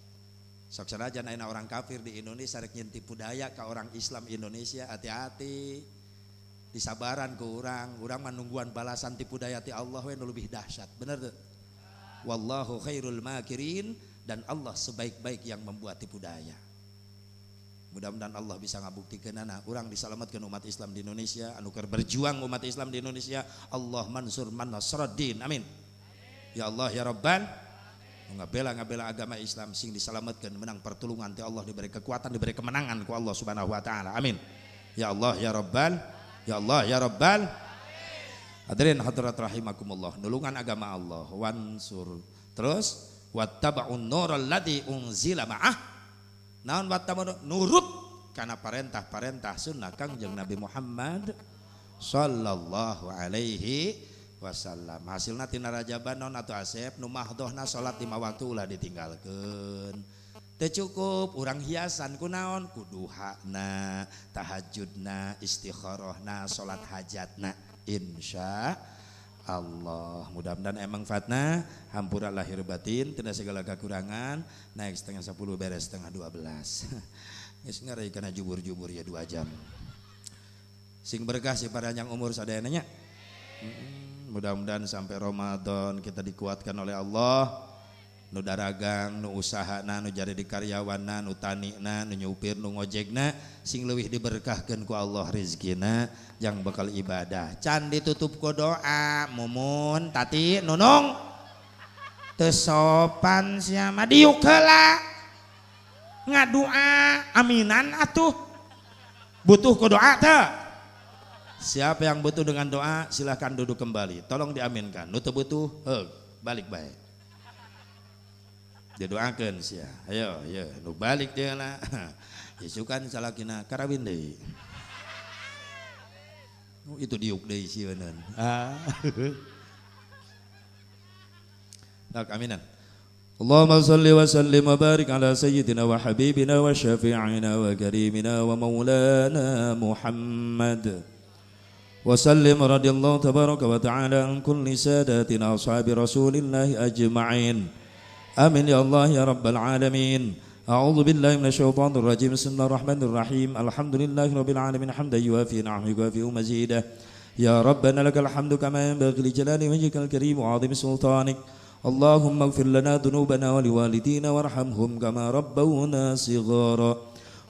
Sok sanajan aya orang kafir di Indonesia rek nyen tipu daya ka orang Islam Indonesia, hati-hati. Disabaran ke urang mah nungguan balasan tipu daya ti Allah we nu lebih dahsyat. Bener tuh? Wallahu khairul makirin, dan Allah sebaik-baik yang membuat tipu daya. Mudah-mudahan Allah bisa ngabuktikanana urang diselamatkan umat Islam di Indonesia, anu keur berjuang umat Islam di Indonesia. Allah mansur man nasraddin. Amin. Ya Allah ya Rabbal, ngabela agama Islam sing diselamatkan menang pertolongan ti Allah, diberi kekuatan, diberi kemenangan ku Allah Subhanahu wa taala. Amin. Ya Allah ya Rabbal, ya Allah ya Rabbal. Hadirin hadirat rahimakumullah, nulungan agama Allah, wansur. Terus wattaba'un nural ladzi unzila ma'ah. Naon wattaba'un nurut kana parentah-parentah sunnah Kangjeng Nabi Muhammad sallallahu alaihi wasallam. Hasilna tina rajaban naon atuh Asep nu mahdohna salat 5 waktu ulah ditinggalkeun. Teu cukup urang hiasan kunaon ku duhana, tahajudna, istikharahna, salat hajatna insya Allah. Mudah-mudahan emang fatna hampura lahir batin tidak segala kekurangan. Naik setengah 10 beres setengah 12. Geus ngarai kana jubur-jubur ya 2 jam. Sing berkah si paranjang umur sadayananya. Mudah-mudahan sampai Ramadan kita dikuatkan oleh Allah. Nu daragang, nu usahana, nu jadi di karyawanna, nu tanina, nu nyupir, nu ngojekna, sing leuwih diberkahkeun ku Allah rezekina yang bakal ibadah. Can ditutup ku doa, mumun, tati, nunung. Teu sopan sia mah diuk heula. Ngadua, aminan atuh. Butuh ku doa teu? Siapa yang butuh dengan doa silahkan duduk kembali. Tolong diaminkan. Nu teu butuh, balik bae. Didoakeun sia. Ayo, ya, nu balik dia lah. Isukan salakina karawin deui. Itu diuk deui sieun. Tak aminan. Allahumma salli wa sallim wa barik ala sayyidina wa habibina wa syafi'ina wa karimina wa maulana Muhammad. Wa sallim radhiyallahu tabaraka wa ta'ala an kulli sadatina ashabi Rasulillah ajma'in. Amin ya Allah ya Rabbal Alamin. A'udzu billahi minasyaitonir rajim. Bismillahirrahmanirrahim. Alhamdulillahirabbil alamin hamdan yuwafi ni'amahu wa yukafi mazidah. Ya Rabbana lakal hamdu kama yanbaghi li jalali wajhikal karim wa 'azimi sultanik. Allahumma ighfir lana dhunubana wa liwalidina warhamhum kama rabbawna shighara.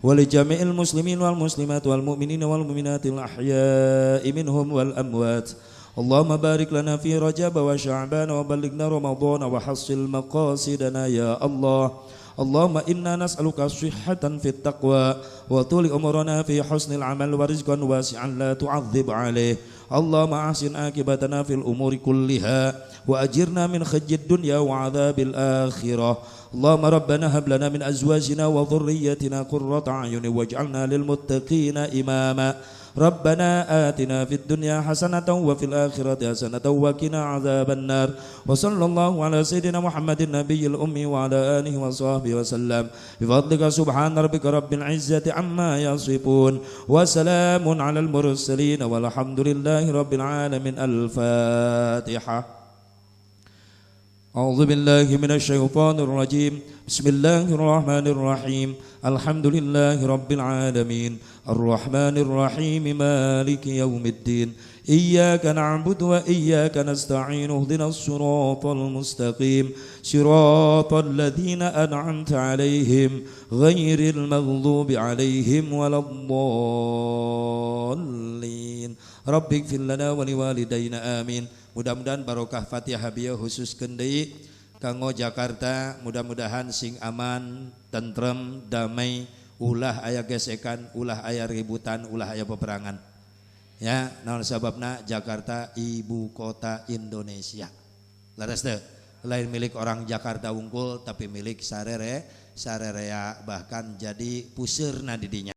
Wa li jami'il muslimin wal muslimat wal mu'minina wal mu'minatil ahya'i minhum wal amwat. اللهم بارك لنا في رجب وشعبان وبلغنا رمضان وحصل مقاصدنا يا الله. اللهم إنا نسألك صحة في التقوى وطول أمرنا في حسن العمل ورزقا واسعا لا تعذب عليه. اللهم أحسن عاقبتنا في الأمور كلها وأجرنا من خزي الدنيا وعذاب الآخرة. اللهم ربنا هب لنا من أزواجنا وذريتنا قرة أعين واجعلنا للمتقين إماما. ربنا آتنا في الدنيا حسنة وفي الآخرة حسنة وقنا عذاب النار. وصلى الله على سيدنا محمد النبي الأمي وعلى آله وصحبه وسلم. بفضلك سبحان ربك رب العزة عما يصفون وسلام على المرسلين والحمد لله رب العالمين. الفاتحة. أعوذ بالله من الشيطان الرجيم. بسم الله الرحمن الرحيم. الحمد لله رب العالمين الرحمن الرحيم مالك يوم الدين إياك نعبد وإياك نستعين اهدنا الصراط المستقيم صراط الذين أنعمت عليهم غير المغضوب عليهم ولا الضالين. رب اغفر لنا ولوالدينا آمين. Mudah-mudahan barokah Fatihah beliau khusus deui kanggo Jakarta, mudah-mudahan sing aman, tentrem, damai, ulah aya gesekan, ulah aya ributan, ulah aya peperangan. Ya, naon sababna Jakarta ibu kota Indonesia. Laras teu? Lain milik orang Jakarta unggul tapi milik sarerea bahkan jadi puseurna di dinya.